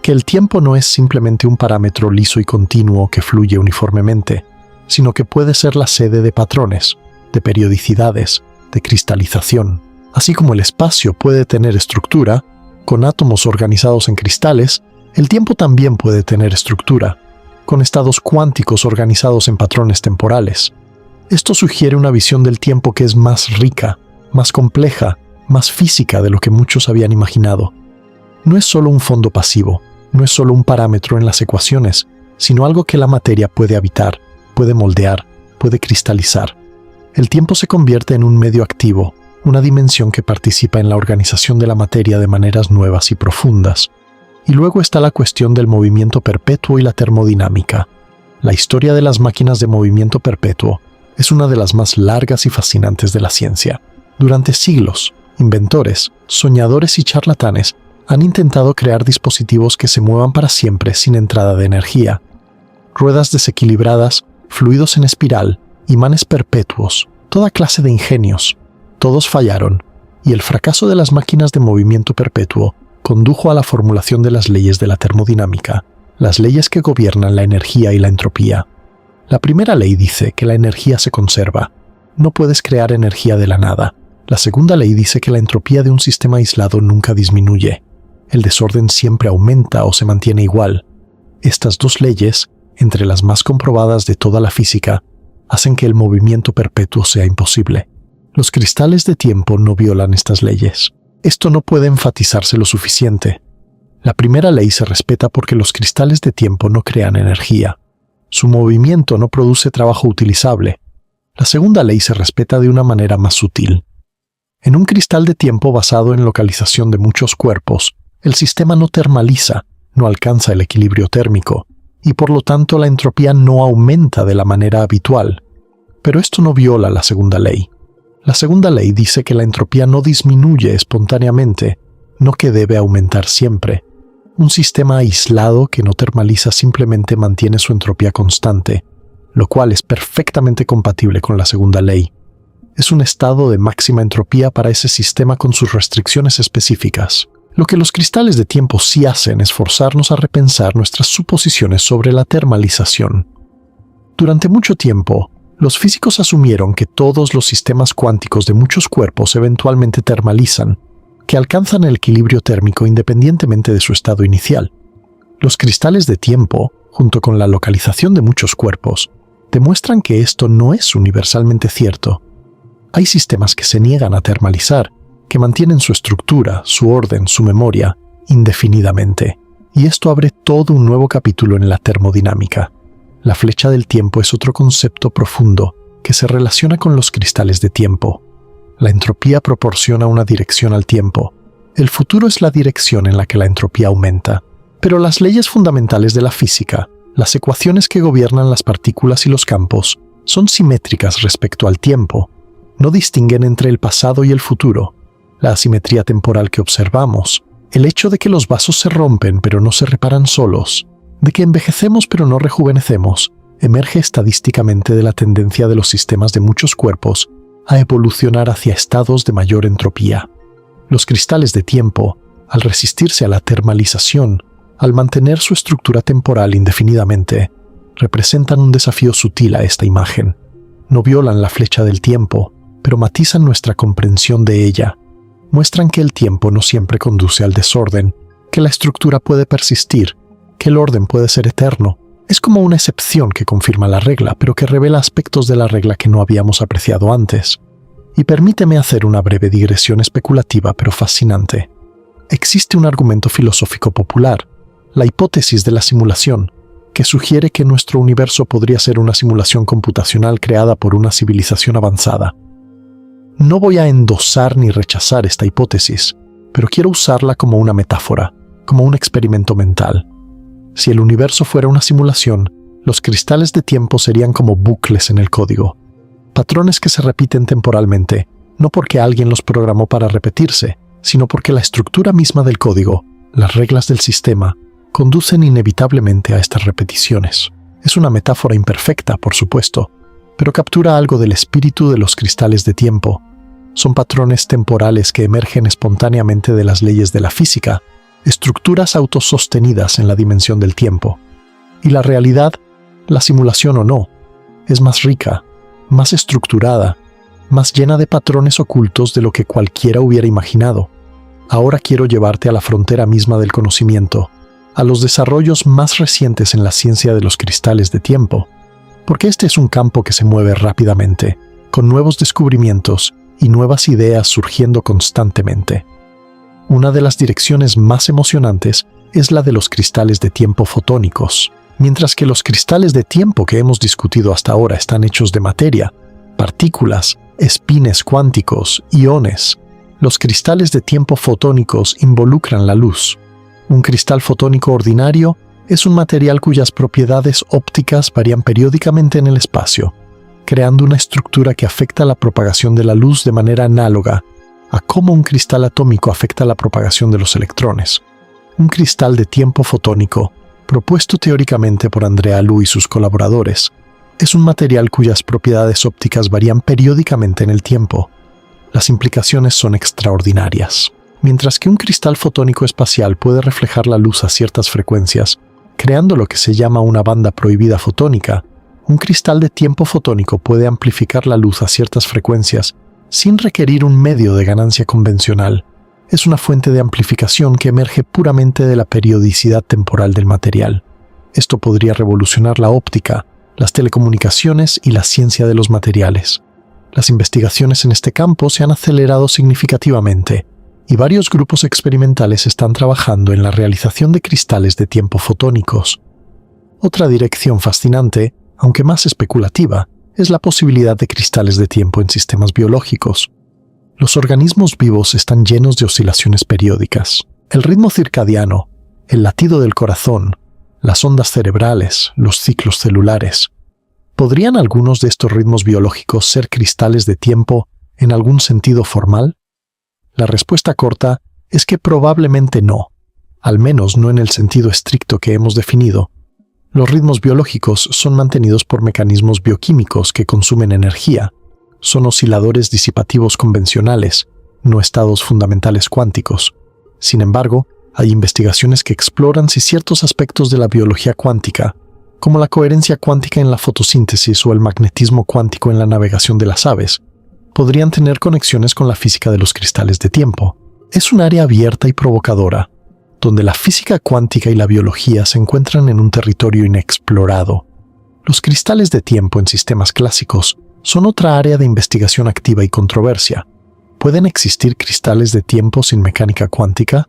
que el tiempo no es simplemente un parámetro liso y continuo que fluye uniformemente, sino que puede ser la sede de patrones, de periodicidades, de cristalización. Así como el espacio puede tener estructura, con átomos organizados en cristales, el tiempo también puede tener estructura, con estados cuánticos organizados en patrones temporales. Esto sugiere una visión del tiempo que es más rica, más compleja, más física de lo que muchos habían imaginado. No es solo un fondo pasivo, no es solo un parámetro en las ecuaciones, sino algo que la materia puede habitar, puede moldear, puede cristalizar. El tiempo se convierte en un medio activo, una dimensión que participa en la organización de la materia de maneras nuevas y profundas. Y luego está la cuestión del movimiento perpetuo y la termodinámica. La historia de las máquinas de movimiento perpetuo es una de las más largas y fascinantes de la ciencia. Durante siglos, inventores, soñadores y charlatanes han intentado crear dispositivos que se muevan para siempre sin entrada de energía. Ruedas desequilibradas, fluidos en espiral, imanes perpetuos, toda clase de ingenios. Todos fallaron, y el fracaso de las máquinas de movimiento perpetuo condujo a la formulación de las leyes de la termodinámica, las leyes que gobiernan la energía y la entropía. La primera ley dice que la energía se conserva. No puedes crear energía de la nada. La segunda ley dice que la entropía de un sistema aislado nunca disminuye. El desorden siempre aumenta o se mantiene igual. Estas dos leyes, entre las más comprobadas de toda la física, hacen que el movimiento perpetuo sea imposible. Los cristales de tiempo no violan estas leyes. Esto no puede enfatizarse lo suficiente. La primera ley se respeta porque los cristales de tiempo no crean energía. Su movimiento no produce trabajo utilizable. La segunda ley se respeta de una manera más sutil. En un cristal de tiempo basado en localización de muchos cuerpos, el sistema no termaliza, no alcanza el equilibrio térmico, y por lo tanto la entropía no aumenta de la manera habitual. Pero esto no viola la segunda ley. La segunda ley dice que la entropía no disminuye espontáneamente, no que debe aumentar siempre. Un sistema aislado que no termaliza simplemente mantiene su entropía constante, lo cual es perfectamente compatible con la segunda ley. Es un estado de máxima entropía para ese sistema con sus restricciones específicas. Lo que los cristales de tiempo sí hacen es forzarnos a repensar nuestras suposiciones sobre la termalización. Durante mucho tiempo, los físicos asumieron que todos los sistemas cuánticos de muchos cuerpos eventualmente termalizan, que alcanzan el equilibrio térmico independientemente de su estado inicial. Los cristales de tiempo, junto con la localización de muchos cuerpos, demuestran que esto no es universalmente cierto. Hay sistemas que se niegan a termalizar, que mantienen su estructura, su orden, su memoria, indefinidamente. Y esto abre todo un nuevo capítulo en la termodinámica. La flecha del tiempo es otro concepto profundo que se relaciona con los cristales de tiempo. La entropía proporciona una dirección al tiempo. El futuro es la dirección en la que la entropía aumenta. Pero las leyes fundamentales de la física, las ecuaciones que gobiernan las partículas y los campos, son simétricas respecto al tiempo. No distinguen entre el pasado y el futuro. La asimetría temporal que observamos, el hecho de que los vasos se rompen pero no se reparan solos, de que envejecemos pero no rejuvenecemos, emerge estadísticamente de la tendencia de los sistemas de muchos cuerpos a evolucionar hacia estados de mayor entropía. Los cristales de tiempo, al resistirse a la termalización, al mantener su estructura temporal indefinidamente, representan un desafío sutil a esta imagen. No violan la flecha del tiempo, pero matizan nuestra comprensión de ella. Muestran que el tiempo no siempre conduce al desorden, que la estructura puede persistir, que el orden puede ser eterno. Es como una excepción que confirma la regla, pero que revela aspectos de la regla que no habíamos apreciado antes. Y permíteme hacer una breve digresión especulativa pero fascinante. Existe un argumento filosófico popular, la hipótesis de la simulación, que sugiere que nuestro universo podría ser una simulación computacional creada por una civilización avanzada. No voy a endosar ni rechazar esta hipótesis, pero quiero usarla como una metáfora, como un experimento mental. Si el universo fuera una simulación, los cristales de tiempo serían como bucles en el código, patrones que se repiten temporalmente, no porque alguien los programó para repetirse, sino porque la estructura misma del código, las reglas del sistema, conducen inevitablemente a estas repeticiones. Es una metáfora imperfecta, por supuesto, pero captura algo del espíritu de los cristales de tiempo. Son patrones temporales que emergen espontáneamente de las leyes de la física, estructuras autosostenidas en la dimensión del tiempo. Y la realidad, la simulación o no, es más rica, más estructurada, más llena de patrones ocultos de lo que cualquiera hubiera imaginado. Ahora quiero llevarte a la frontera misma del conocimiento, a los desarrollos más recientes en la ciencia de los cristales de tiempo, porque este es un campo que se mueve rápidamente, con nuevos descubrimientos y nuevas ideas surgiendo constantemente. Una de las direcciones más emocionantes es la de los cristales de tiempo fotónicos. Mientras que los cristales de tiempo que hemos discutido hasta ahora están hechos de materia, partículas, espines cuánticos, iones, los cristales de tiempo fotónicos involucran la luz. Un cristal fotónico ordinario es un material cuyas propiedades ópticas varían periódicamente en el espacio, creando una estructura que afecta la propagación de la luz de manera análoga a cómo un cristal atómico afecta la propagación de los electrones. Un cristal de tiempo fotónico, propuesto teóricamente por Andrea Lu y sus colaboradores, es un material cuyas propiedades ópticas varían periódicamente en el tiempo. Las implicaciones son extraordinarias. Mientras que un cristal fotónico espacial puede reflejar la luz a ciertas frecuencias, creando lo que se llama una banda prohibida fotónica, un cristal de tiempo fotónico puede amplificar la luz a ciertas frecuencias sin requerir un medio de ganancia convencional. Es una fuente de amplificación que emerge puramente de la periodicidad temporal del material. Esto podría revolucionar la óptica, las telecomunicaciones y la ciencia de los materiales. Las investigaciones en este campo se han acelerado significativamente, y varios grupos experimentales están trabajando en la realización de cristales de tiempo fotónicos. Otra dirección fascinante, aunque más especulativa, es la posibilidad de cristales de tiempo en sistemas biológicos. Los organismos vivos están llenos de oscilaciones periódicas. El ritmo circadiano, el latido del corazón, las ondas cerebrales, los ciclos celulares. ¿Podrían algunos de estos ritmos biológicos ser cristales de tiempo en algún sentido formal? La respuesta corta es que probablemente no, al menos no en el sentido estricto que hemos definido. Los ritmos biológicos son mantenidos por mecanismos bioquímicos que consumen energía. Son osciladores disipativos convencionales, no estados fundamentales cuánticos. Sin embargo, hay investigaciones que exploran si ciertos aspectos de la biología cuántica, como la coherencia cuántica en la fotosíntesis o el magnetismo cuántico en la navegación de las aves, podrían tener conexiones con la física de los cristales de tiempo. Es un área abierta y provocadora, donde la física cuántica y la biología se encuentran en un territorio inexplorado. Los cristales de tiempo en sistemas clásicos son otra área de investigación activa y controversia. ¿Pueden existir cristales de tiempo sin mecánica cuántica?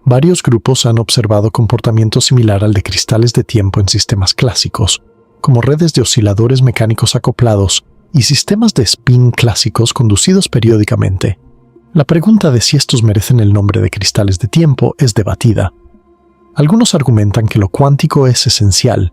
Varios grupos han observado comportamiento similar al de cristales de tiempo en sistemas clásicos, como redes de osciladores mecánicos acoplados y sistemas de spin clásicos conducidos periódicamente. La pregunta de si estos merecen el nombre de cristales de tiempo es debatida. Algunos argumentan que lo cuántico es esencial,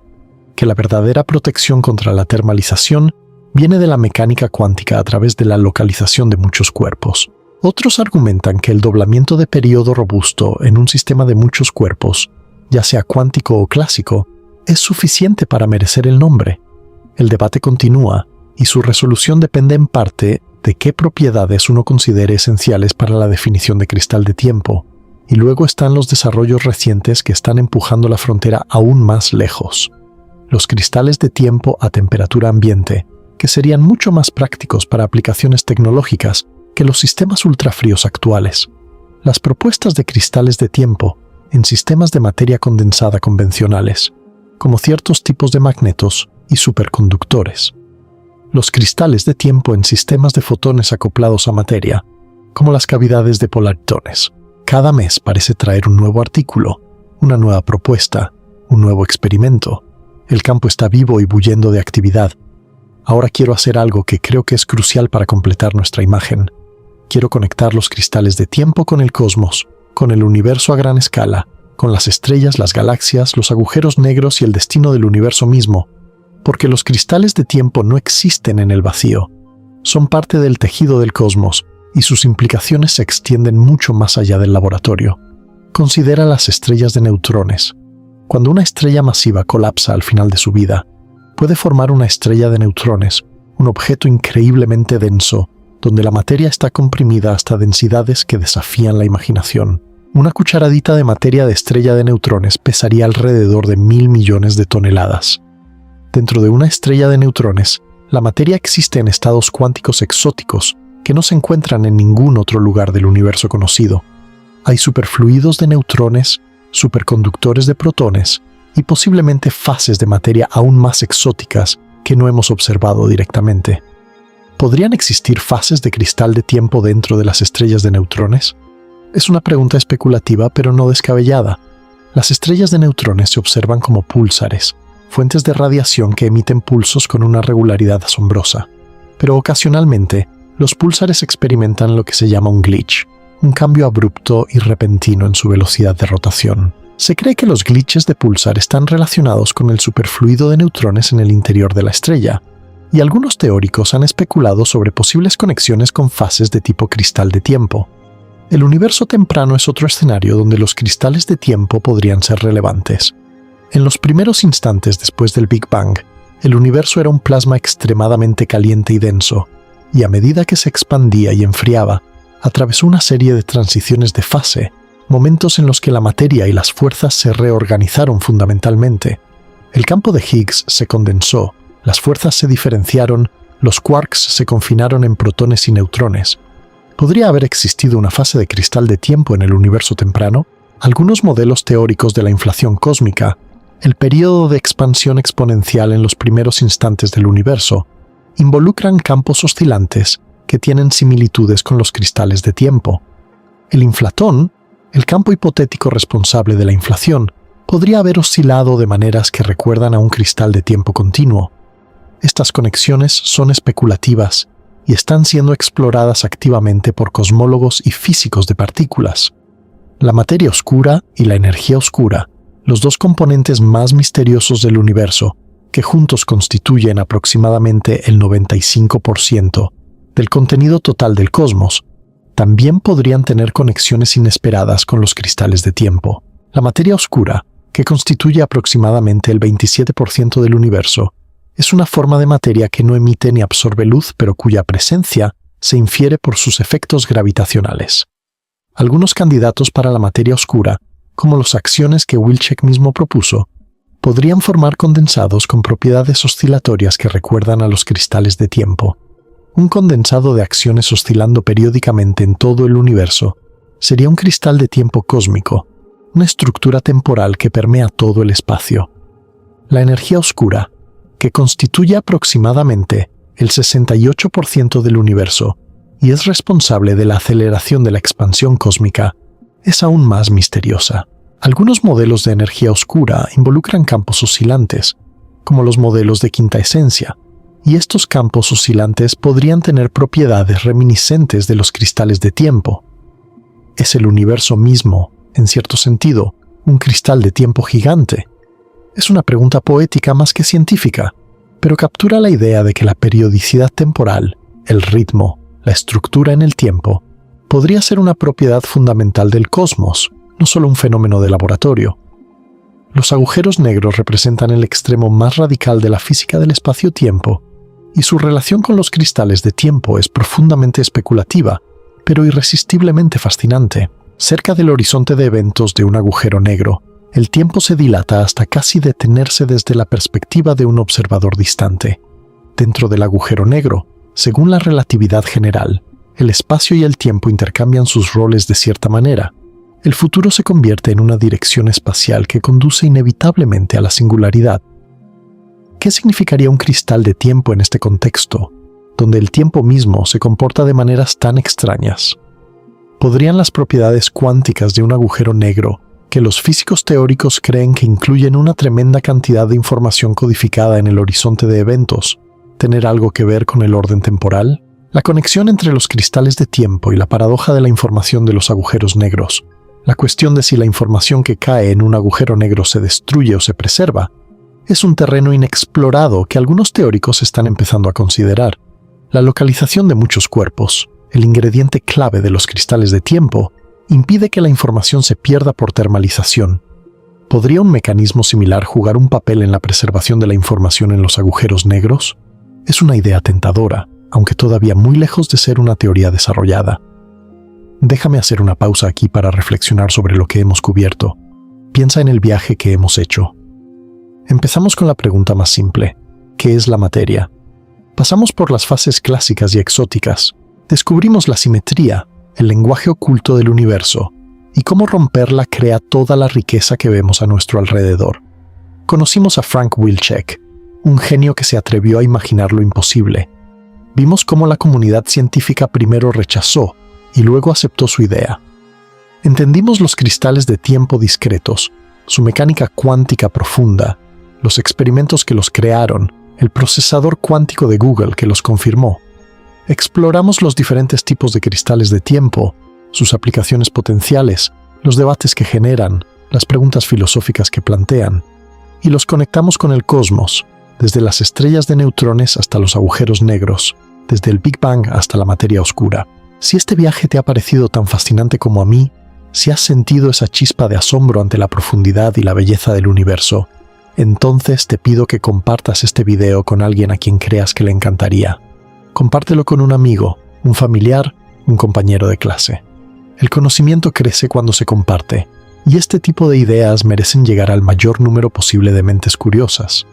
que la verdadera protección contra la termalización viene de la mecánica cuántica a través de la localización de muchos cuerpos. Otros argumentan que el doblamiento de periodo robusto en un sistema de muchos cuerpos, ya sea cuántico o clásico, es suficiente para merecer el nombre. El debate continúa, y su resolución depende en parte de qué propiedades uno considere esenciales para la definición de cristal de tiempo. y luego están los desarrollos recientes que están empujando la frontera aún más lejos. Los cristales de tiempo a temperatura ambiente, que serían mucho más prácticos para aplicaciones tecnológicas que los sistemas ultrafríos actuales. Las propuestas de cristales de tiempo en sistemas de materia condensada convencionales, como ciertos tipos de magnetos y superconductores. Los cristales de tiempo en sistemas de fotones acoplados a materia, como las cavidades de polaritones. Cada mes parece traer un nuevo artículo, una nueva propuesta, un nuevo experimento. El campo está vivo y bullendo de actividad. Ahora quiero hacer algo que creo que es crucial para completar nuestra imagen. Quiero conectar los cristales de tiempo con el cosmos, con el universo a gran escala, con las estrellas, las galaxias, los agujeros negros y el destino del universo mismo, porque los cristales de tiempo no existen en el vacío. Son parte del tejido del cosmos y sus implicaciones se extienden mucho más allá del laboratorio. Considera las estrellas de neutrones. Cuando una estrella masiva colapsa al final de su vida, puede formar una estrella de neutrones, un objeto increíblemente denso, donde la materia está comprimida hasta densidades que desafían la imaginación. Una cucharadita de materia de estrella de neutrones pesaría alrededor de 1.000 millones de toneladas. Dentro de una estrella de neutrones, la materia existe en estados cuánticos exóticos que no se encuentran en ningún otro lugar del universo conocido. Hay superfluidos de neutrones, superconductores de protones y posiblemente fases de materia aún más exóticas que no hemos observado directamente. ¿Podrían existir fases de cristal de tiempo dentro de las estrellas de neutrones? Es una pregunta especulativa, pero no descabellada. Las estrellas de neutrones se observan como púlsares, fuentes de radiación que emiten pulsos con una regularidad asombrosa. Pero ocasionalmente, los púlsares experimentan lo que se llama un glitch, un cambio abrupto y repentino en su velocidad de rotación. Se cree que los glitches de pulsar están relacionados con el superfluido de neutrones en el interior de la estrella, y algunos teóricos han especulado sobre posibles conexiones con fases de tipo cristal de tiempo. El universo temprano es otro escenario donde los cristales de tiempo podrían ser relevantes. En los primeros instantes después del Big Bang, el universo era un plasma extremadamente caliente y denso, y a medida que se expandía y enfriaba, atravesó una serie de transiciones de fase, momentos en los que la materia y las fuerzas se reorganizaron fundamentalmente. El campo de Higgs se condensó, las fuerzas se diferenciaron, los quarks se confinaron en protones y neutrones. ¿Podría haber existido una fase de cristal de tiempo en el universo temprano? Algunos modelos teóricos de la inflación cósmica, el período de expansión exponencial en los primeros instantes del universo, involucran campos oscilantes que tienen similitudes con los cristales de tiempo. El inflatón, el campo hipotético responsable de la inflación, podría haber oscilado de maneras que recuerdan a un cristal de tiempo continuo. Estas conexiones son especulativas y están siendo exploradas activamente por cosmólogos y físicos de partículas. La materia oscura y la energía oscura, los dos componentes más misteriosos del universo, que juntos constituyen aproximadamente el 95% del contenido total del cosmos, también podrían tener conexiones inesperadas con los cristales de tiempo. La materia oscura, que constituye aproximadamente el 27% del universo, es una forma de materia que no emite ni absorbe luz, pero cuya presencia se infiere por sus efectos gravitacionales. Algunos candidatos para la materia oscura, como los axiones que Wilczek mismo propuso, podrían formar condensados con propiedades oscilatorias que recuerdan a los cristales de tiempo. Un condensado de axiones oscilando periódicamente en todo el universo sería un cristal de tiempo cósmico, una estructura temporal que permea todo el espacio. La energía oscura, que constituye aproximadamente el 68% del universo y es responsable de la aceleración de la expansión cósmica, es aún más misteriosa. Algunos modelos de energía oscura involucran campos oscilantes, como los modelos de quinta esencia, y estos campos oscilantes podrían tener propiedades reminiscentes de los cristales de tiempo. ¿Es el universo mismo, en cierto sentido, un cristal de tiempo gigante? Es una pregunta poética más que científica, pero captura la idea de que la periodicidad temporal, el ritmo, la estructura en el tiempo, podría ser una propiedad fundamental del cosmos, no solo un fenómeno de laboratorio. Los agujeros negros representan el extremo más radical de la física del espacio-tiempo, y su relación con los cristales de tiempo es profundamente especulativa, pero irresistiblemente fascinante. Cerca del horizonte de eventos de un agujero negro, el tiempo se dilata hasta casi detenerse desde la perspectiva de un observador distante. Dentro del agujero negro, según la relatividad general, el espacio y el tiempo intercambian sus roles de cierta manera. El futuro se convierte en una dirección espacial que conduce inevitablemente a la singularidad. ¿Qué significaría un cristal de tiempo en este contexto, donde el tiempo mismo se comporta de maneras tan extrañas? ¿Podrían las propiedades cuánticas de un agujero negro, que los físicos teóricos creen que incluyen una tremenda cantidad de información codificada en el horizonte de eventos, tener algo que ver con el orden temporal? La conexión entre los cristales de tiempo y la paradoja de la información de los agujeros negros, la cuestión de si la información que cae en un agujero negro se destruye o se preserva, es un terreno inexplorado que algunos teóricos están empezando a considerar. La localización de muchos cuerpos, el ingrediente clave de los cristales de tiempo, impide que la información se pierda por termalización. ¿Podría un mecanismo similar jugar un papel en la preservación de la información en los agujeros negros? Es una idea tentadora, aunque todavía muy lejos de ser una teoría desarrollada. Déjame hacer una pausa aquí para reflexionar sobre lo que hemos cubierto. Piensa en el viaje que hemos hecho. Empezamos con la pregunta más simple: ¿qué es la materia? Pasamos por las fases clásicas y exóticas. Descubrimos la simetría, el lenguaje oculto del universo, y cómo romperla crea toda la riqueza que vemos a nuestro alrededor. Conocimos a Frank Wilczek, un genio que se atrevió a imaginar lo imposible. Vimos cómo la comunidad científica primero rechazó y luego aceptó su idea. Entendimos los cristales de tiempo discretos, su mecánica cuántica profunda, los experimentos que los crearon, el procesador cuántico de Google que los confirmó. Exploramos los diferentes tipos de cristales de tiempo, sus aplicaciones potenciales, los debates que generan, las preguntas filosóficas que plantean, y los conectamos con el cosmos, desde las estrellas de neutrones hasta los agujeros negros, desde el Big Bang hasta la materia oscura. Si este viaje te ha parecido tan fascinante como a mí, si has sentido esa chispa de asombro ante la profundidad y la belleza del universo, entonces te pido que compartas este video con alguien a quien creas que le encantaría. Compártelo con un amigo, un familiar, un compañero de clase. El conocimiento crece cuando se comparte, y este tipo de ideas merecen llegar al mayor número posible de mentes curiosas.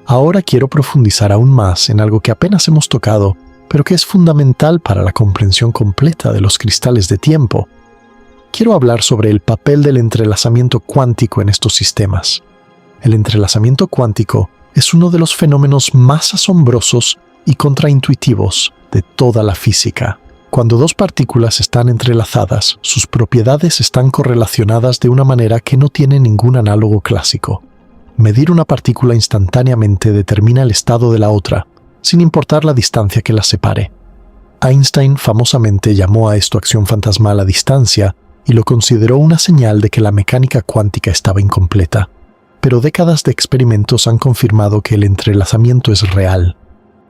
Ahora quiero profundizar aún más en algo que apenas hemos tocado, pero que es fundamental para la comprensión completa de los cristales de tiempo. Quiero hablar sobre el papel del entrelazamiento cuántico en estos sistemas. El entrelazamiento cuántico es uno de los fenómenos más asombrosos y contraintuitivos de toda la física. Cuando dos partículas están entrelazadas, sus propiedades están correlacionadas de una manera que no tiene ningún análogo clásico. Medir una partícula instantáneamente determina el estado de la otra, sin importar la distancia que las separe. Einstein famosamente llamó a esto acción fantasmal a distancia y lo consideró una señal de que la mecánica cuántica estaba incompleta. Pero décadas de experimentos han confirmado que el entrelazamiento es real.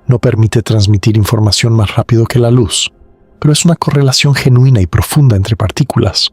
No permite transmitir información más rápido que la luz, pero es una correlación genuina y profunda entre partículas.